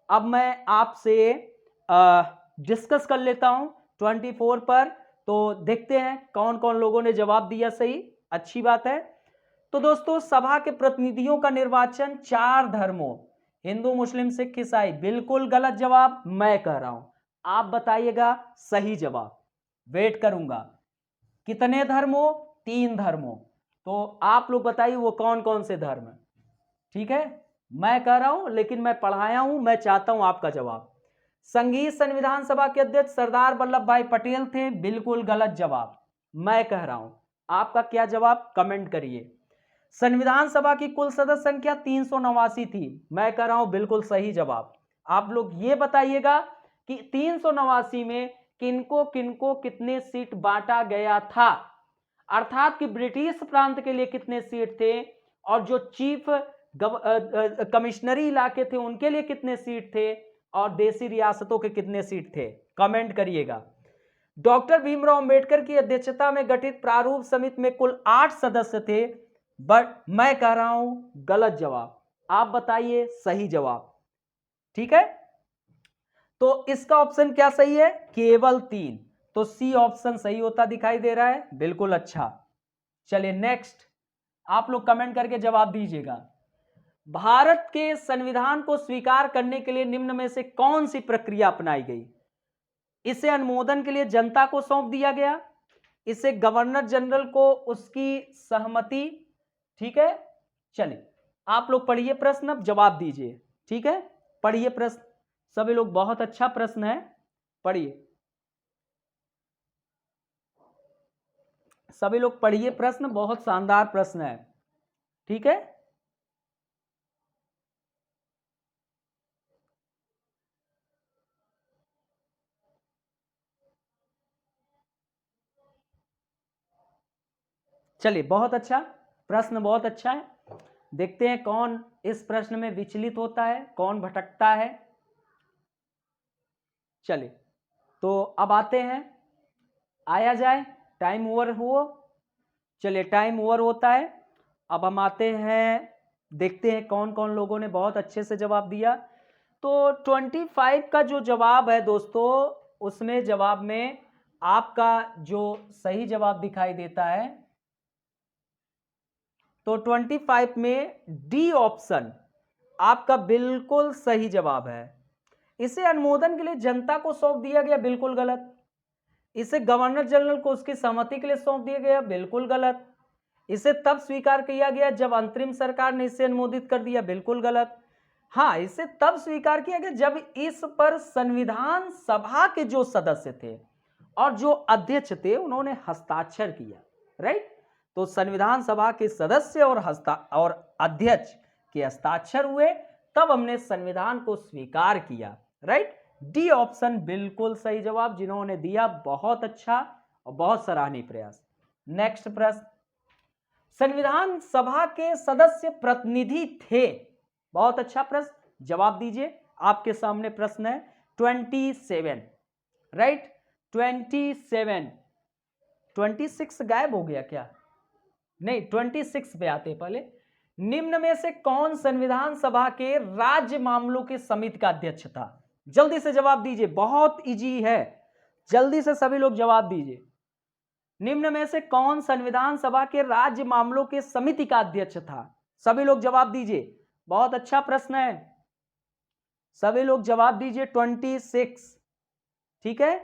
A: अब मैं आपसे डिस्कस कर लेता हूं 24 पर, तो देखते हैं कौन कौन लोगों ने जवाब दिया सही। अच्छी बात है। तो दोस्तों, सभा के प्रतिनिधियों का निर्वाचन 4 धर्मों, हिंदू, मुस्लिम, सिख, ईसाई, बिल्कुल गलत जवाब, मैं कह रहा हूं, आप बताइएगा सही जवाब, वेट करूंगा। कितने धर्मों? 3 धर्मों, तो आप लोग बताइए वो कौन कौन से धर्म, ठीक है? मैं कह रहा हूं, लेकिन मैं पढ़ाया हूं, मैं चाहता हूं आपका जवाब। संघीय संविधान सभा के अध्यक्ष सरदार वल्लभ भाई पटेल थे, बिल्कुल गलत जवाब, मैं कह रहा हूं, आपका क्या जवाब, कमेंट करिए। संविधान सभा की कुल सदस्य संख्या 389 थी, मैं कह रहा हूं बिल्कुल सही जवाब। आप लोग ये बताइएगा कि 389 में किनको किनको कितने सीट बांटा गया था, अर्थात कि ब्रिटिश प्रांत के लिए कितने सीट थे, और जो चीफ कमिश्नरी इलाके थे उनके लिए कितने सीट थे, और देसी रियासतों के कितने सीट थे, कमेंट करिएगा। डॉक्टर भीमराव अंबेडकर की अध्यक्षता में गठित प्रारूप समिति में कुल 8 सदस्य थे, बट मैं कह रहा हूं गलत जवाब, आप बताइए सही जवाब, ठीक है? तो इसका ऑप्शन क्या सही है? केवल 3, तो सी ऑप्शन सही होता दिखाई दे रहा है, बिल्कुल अच्छा। चलिए नेक्स्ट, आप लोग कमेंट करके जवाब दीजिएगा। भारत के संविधान को स्वीकार करने के लिए निम्न में से कौन सी प्रक्रिया अपनाई गई? इसे अनुमोदन के लिए जनता को सौंप दिया गया, इसे गवर्नर जनरल को उसकी सहमति, ठीक है। चलिए आप लोग पढ़िए प्रश्न, अब जवाब दीजिए, ठीक है। पढ़िए प्रश्न सभी लोग, बहुत अच्छा प्रश्न है, पढ़िए सभी लोग, पढ़िए प्रश्न, बहुत शानदार प्रश्न है, ठीक है। चलिए बहुत अच्छा प्रश्न, बहुत अच्छा है। देखते हैं कौन इस प्रश्न में विचलित होता है, कौन भटकता है। चलिए तो अब आते हैं, आया जाए, टाइम ओवर हो। चलिए टाइम ओवर होता है। अब हम आते हैं, देखते हैं कौन कौन लोगों ने बहुत अच्छे से जवाब दिया। तो 25 का जो जवाब है दोस्तों, उसमें जवाब में आपका जो सही जवाब दिखाई देता है, तो 25 में डी ऑप्शन आपका बिल्कुल सही जवाब है। इसे अनुमोदन के लिए जनता को सौंप दिया गया, बिल्कुल गलत। इसे गवर्नर जनरल को उसकी सहमति के लिए सौंप दिया गया, बिल्कुल गलत। इसे तब स्वीकार किया गया जब अंतरिम सरकार ने इसे अनुमोदित कर दिया, बिल्कुल गलत। हाँ, इसे तब स्वीकार किया गया जब इस पर संविधान सभा के जो सदस्य थे और जो अध्यक्ष थे उन्होंने हस्ताक्षर किया, राइट। तो संविधान सभा के सदस्य और अध्यक्ष के हस्ताक्षर हुए, तब हमने संविधान को स्वीकार किया, राइट। डी ऑप्शन बिल्कुल सही जवाब जिन्होंने दिया, बहुत अच्छा और बहुत सराहनीय प्रयास। नेक्स्ट प्रश्न, संविधान सभा के सदस्य प्रतिनिधि थे, बहुत अच्छा प्रश्न, जवाब दीजिए। आपके सामने प्रश्न है 27, राइट। 27, 26 गायब हो गया क्या? नहीं, 26 पे आते पहले। निम्न में से कौन संविधान सभा के राज्य मामलों की समिति का अध्यक्ष था? जल्दी से जवाब दीजिए, बहुत इजी है, जल्दी से सभी लोग जवाब दीजिए। निम्न में से कौन संविधान सभा के राज्य मामलों के समिति का अध्यक्ष था? सभी लोग जवाब दीजिए, बहुत अच्छा प्रश्न है, सभी लोग जवाब दीजिए। 26, ठीक है,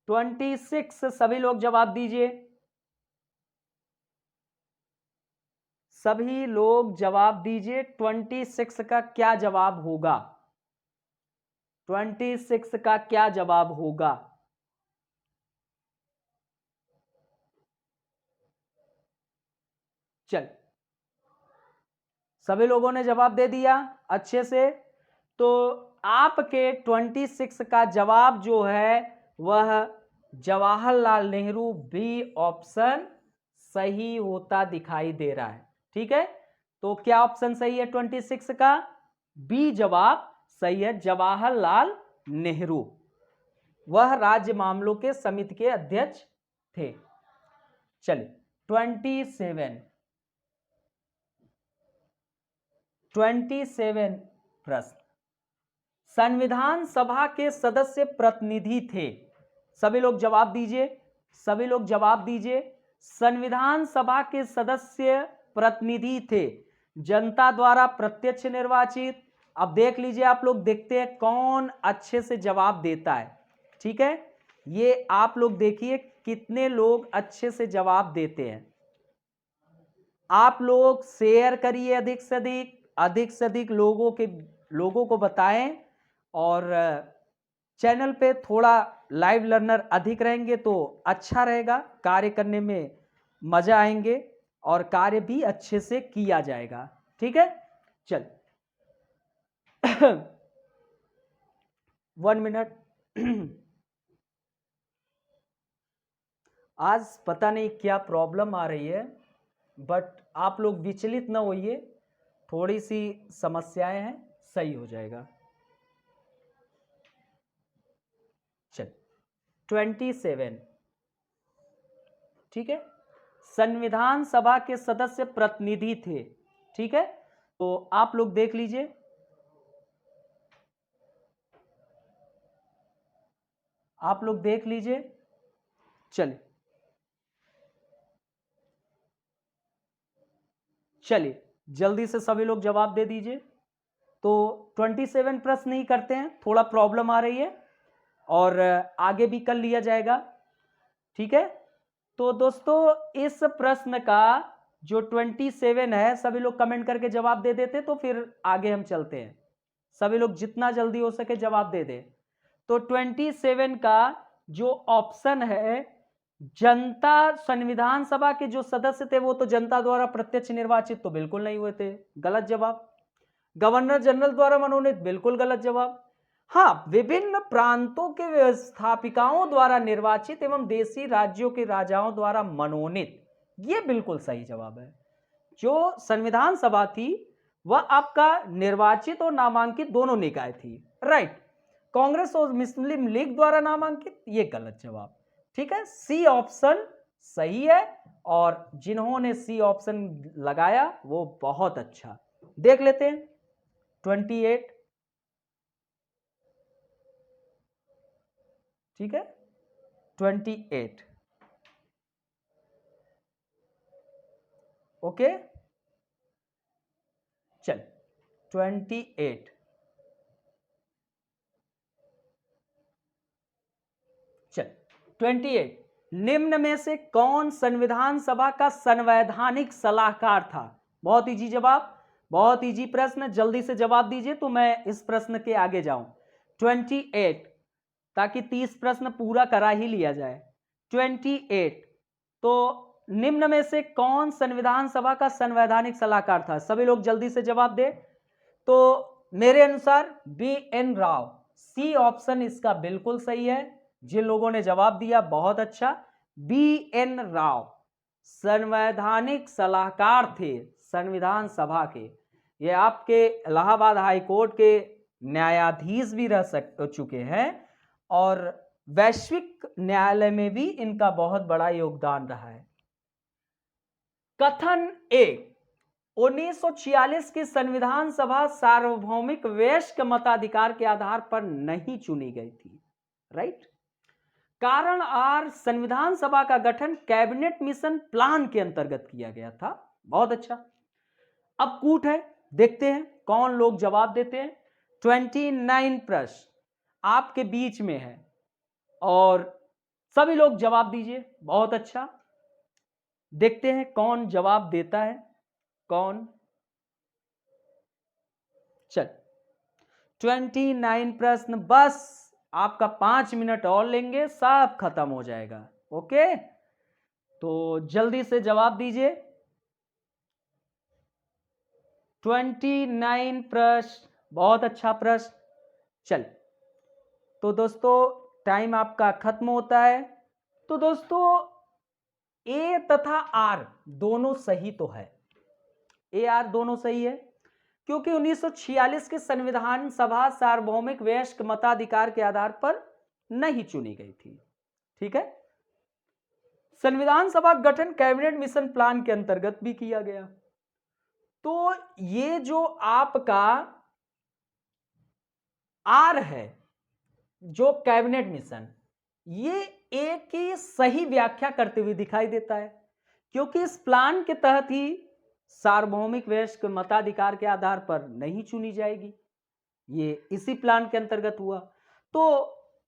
A: 26 सभी लोग जवाब दीजिए, सभी लोग जवाब दीजिए। 26 का क्या जवाब होगा? 26 का क्या जवाब होगा? चल, सभी लोगों ने जवाब दे दिया अच्छे से। तो आपके 26 का जवाब जो है वह जवाहरलाल नेहरू, बी ऑप्शन सही होता दिखाई दे रहा है, ठीक है। तो क्या ऑप्शन सही है 26 का? बी जवाब सही है, जवाहरलाल नेहरू, वह राज्य मामलों के समिति के अध्यक्ष थे। चलिए 27 प्रश्न, संविधान सभा के सदस्य प्रतिनिधि थे, सभी लोग जवाब दीजिए, सभी लोग जवाब दीजिए। संविधान सभा के सदस्य प्रतिनिधि थे, जनता द्वारा प्रत्यक्ष निर्वाचित। अब देख लीजिए आप लोग, देखते हैं कौन अच्छे से जवाब देता है, ठीक है। ये आप लोग देखिए कितने लोग अच्छे से जवाब देते हैं। आप लोग शेयर करिए अधिक से अधिक लोगों को बताएं, और चैनल पे थोड़ा लाइव लर्नर अधिक रहेंगे तो अच्छा रहेगा, कार्य करने में मजा आएंगे और कार्य भी अच्छे से किया जाएगा, ठीक है। चल 1 मिनट। आज पता नहीं क्या प्रॉब्लम आ रही है, बट आप लोग विचलित ना होइए, थोड़ी सी समस्याएं हैं, सही हो जाएगा। चल 27, ठीक है, संविधान सभा के सदस्य प्रतिनिधि थे, ठीक है। तो आप लोग देख लीजिए, आप लोग देख लीजिए। चलिए चलिए जल्दी से सभी लोग जवाब दे दीजिए। तो 27 प्रश्न ही करते हैं, थोड़ा प्रॉब्लम आ रही है और आगे भी कर लिया जाएगा, ठीक है। तो दोस्तों इस प्रश्न का जो 27 है सभी लोग कमेंट करके जवाब दे देते तो फिर आगे हम चलते हैं। सभी लोग जितना जल्दी हो सके जवाब दे दे। तो 27 का जो ऑप्शन है, जनता, संविधान सभा के जो सदस्य थे वो तो जनता द्वारा प्रत्यक्ष निर्वाचित तो बिल्कुल नहीं हुए थे, गलत जवाब। गवर्नर जनरल द्वारा मनोनीत, बिल्कुल गलत जवाब। हाँ, विभिन्न प्रांतों के व्यवस्थापिकाओं द्वारा निर्वाचित एवं देशी राज्यों के राजाओं द्वारा मनोनीत, ये बिल्कुल सही जवाब है। जो संविधान सभा थी वह आपका निर्वाचित और नामांकित दोनों निकाय थी, राइट। कांग्रेस और मुस्लिम लीग द्वारा नामांकित, ये गलत जवाब, ठीक है। सी ऑप्शन सही है और जिन्होंने सी ऑप्शन लगाया वो बहुत अच्छा। देख लेते हैं 28, ठीक है, 28, ओके। चल 28, चल 28, निम्न में से कौन संविधान सभा का संवैधानिक सलाहकार था? बहुत इजी जवाब, बहुत इजी प्रश्न, जल्दी से जवाब दीजिए तो मैं इस प्रश्न के आगे जाऊं। 28, ताकि 30 प्रश्न पूरा करा ही लिया जाए। 28, तो निम्न में से कौन संविधान सभा का संवैधानिक सलाहकार था? सभी लोग जल्दी से जवाब दे। तो मेरे अनुसार BN राव, सी ऑप्शन इसका बिल्कुल सही है। जिन लोगों ने जवाब दिया बहुत अच्छा, BN राव संवैधानिक सलाहकार थे संविधान सभा के। ये आपके इलाहाबाद हाई कोर्ट के न्यायाधीश भी रह चुके हैं और वैश्विक न्यायालय में भी इनका बहुत बड़ा योगदान रहा है। कथन ए, 1946 की संविधान सभा सार्वभौमिक वयस्क मताधिकार के आधार पर नहीं चुनी गई थी, राइट। कारण आर, संविधान सभा का गठन कैबिनेट मिशन प्लान के अंतर्गत किया गया था, बहुत अच्छा। अब कूट है, देखते हैं कौन लोग जवाब देते हैं। 29 प्रश्न आपके बीच में है और सभी लोग जवाब दीजिए, बहुत अच्छा। देखते हैं कौन जवाब देता है, कौन। चल 29 प्रश्न, बस आपका 5 मिनट और लेंगे, सब खत्म हो जाएगा, ओके। तो जल्दी से जवाब दीजिए। 29 प्रश्न, बहुत अच्छा प्रश्न। चल तो दोस्तों टाइम आपका खत्म होता है। तो दोस्तों ए तथा आर दोनों सही तो है, ए आर दोनों सही है, क्योंकि 1946 के संविधान सभा सार्वभौमिक वयस्क मताधिकार के आधार पर नहीं चुनी गई थी, ठीक है। संविधान सभा गठन कैबिनेट मिशन प्लान के अंतर्गत भी किया गया। तो ये जो आपका आर है, जो कैबिनेट मिशन, ये एक ही सही व्याख्या करते हुए दिखाई देता है, क्योंकि इस प्लान के तहत ही सार्वभौमिक वयस्क मताधिकार के आधार पर नहीं चुनी जाएगी, ये इसी प्लान के अंतर्गत हुआ। तो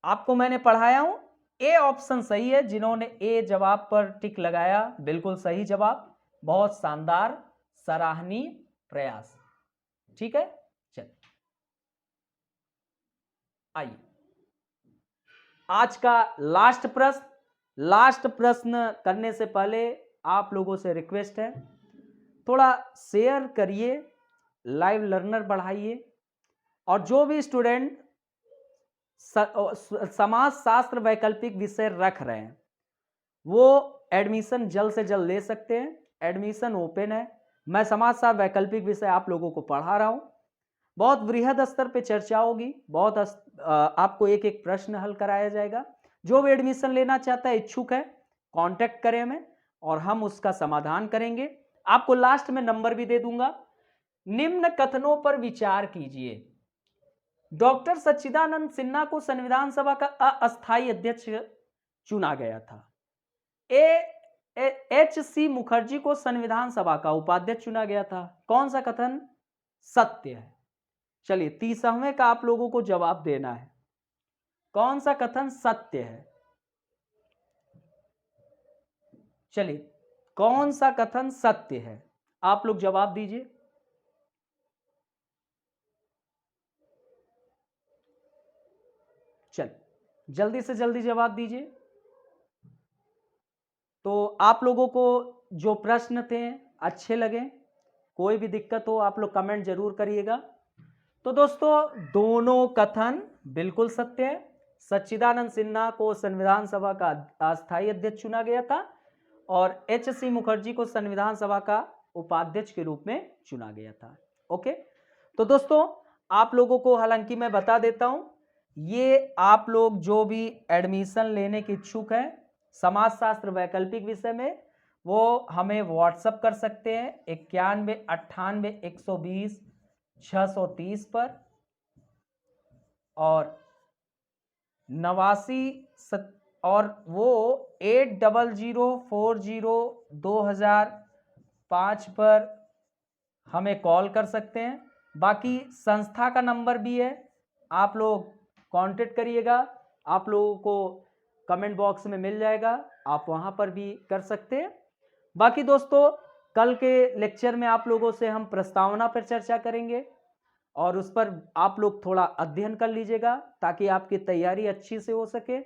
A: आपको मैंने पढ़ाया हूं, ए ऑप्शन सही है। जिन्होंने ए जवाब पर टिक लगाया बिल्कुल सही जवाब, बहुत शानदार, सराहनीय प्रयास, ठीक है। चल आइए आज का लास्ट प्रश्न। लास्ट प्रश्न करने से पहले आप लोगों से रिक्वेस्ट है, थोड़ा शेयर करिए, लाइव लर्नर बढ़ाइए, और जो भी स्टूडेंट समाज शास्त्र वैकल्पिक विषय रख रहे हैं वो एडमिशन जल्द से जल्द ले सकते हैं, एडमिशन ओपन है। मैं समाज शास्त्र वैकल्पिक विषय आप लोगों को पढ़ा रहा हूं, बहुत वृहद स्तर पे चर्चा होगी, बहुत आपको एक एक प्रश्न हल कराया जाएगा। जो भी एडमिशन लेना चाहता है, इच्छुक है, कांटेक्ट करें हमें और हम उसका समाधान करेंगे। आपको लास्ट में नंबर भी दे दूंगा। निम्न कथनों पर विचार कीजिए। डॉक्टर सच्चिदानंद सिन्हा को संविधान सभा का अस्थायी अध्यक्ष चुना गया था। HC मुखर्जी को संविधान सभा का उपाध्यक्ष चुना गया था। कौन सा कथन सत्य है? चलिए 30वें का आप लोगों को जवाब देना है। कौन सा कथन सत्य है? चलिए कौन सा कथन सत्य है, आप लोग जवाब दीजिए। चल जल्दी से जल्दी जवाब दीजिए। तो आप लोगों को जो प्रश्न थे अच्छे लगे, कोई भी दिक्कत हो आप लोग कमेंट जरूर करिएगा। तो दोस्तों दोनों कथन बिल्कुल सत्य है। सच्चिदानंद सिन्हा को संविधान सभा का अस्थायी अध्यक्ष चुना गया था और एच.सी. मुखर्जी को संविधान सभा का उपाध्यक्ष के रूप में चुना गया था। ओके, तो दोस्तों आप लोगों को हालांकि मैं बता देता हूं, ये आप लोग जो भी एडमिशन लेने के इच्छुक हैं समाजशास्त्र वैकल्पिक विषय में, वो हमें व्हाट्सएप कर सकते हैं 9198120630 पर और 89 और वो 80040205 पर हमें कॉल कर सकते हैं। बाकी संस्था का नंबर भी है, आप लोग कांटेक्ट करिएगा, आप लोगों को कमेंट बॉक्स में मिल जाएगा, आप वहां पर भी कर सकते हैं। बाकी दोस्तों कल के लेक्चर में आप लोगों से हम प्रस्तावना पर चर्चा करेंगे और उस पर आप लोग थोड़ा अध्ययन कर लीजिएगा ताकि आपकी तैयारी अच्छी से हो सके।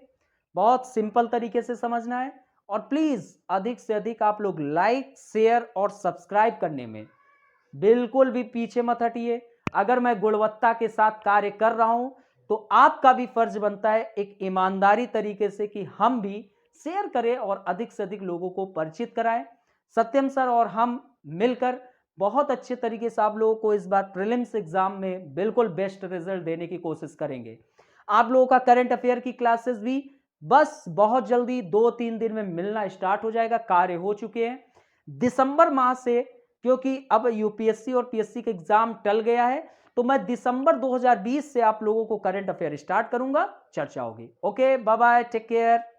A: बहुत सिंपल तरीके से समझना है और प्लीज अधिक से अधिक आप लोग लाइक शेयर और सब्सक्राइब करने में बिल्कुल भी पीछे मत हटिए। अगर मैं गुणवत्ता के साथ कार्य कर रहा हूं तो आपका भी फर्ज बनता है एक ईमानदारी तरीके से कि हम भी शेयर करें और अधिक से अधिक लोगों को परिचित कराएं। सत्यम सर और हम मिलकर बहुत अच्छे तरीके से आप लोगों को इस बार प्रीलिम्स एग्जाम में बिल्कुल बेस्ट रिजल्ट देने की कोशिश करेंगे। आप लोगों का करंट अफेयर की क्लासेस भी बस बहुत जल्दी 2-3 दिन में मिलना स्टार्ट हो जाएगा, कार्य हो चुके हैं। दिसंबर माह से, क्योंकि अब यूपीएससी और पीएससी का एग्जाम टल गया है, तो मैं दिसंबर 2020 से आप लोगों को करंट अफेयर स्टार्ट करूंगा, चर्चा होगी। Okay, bye bye, take care.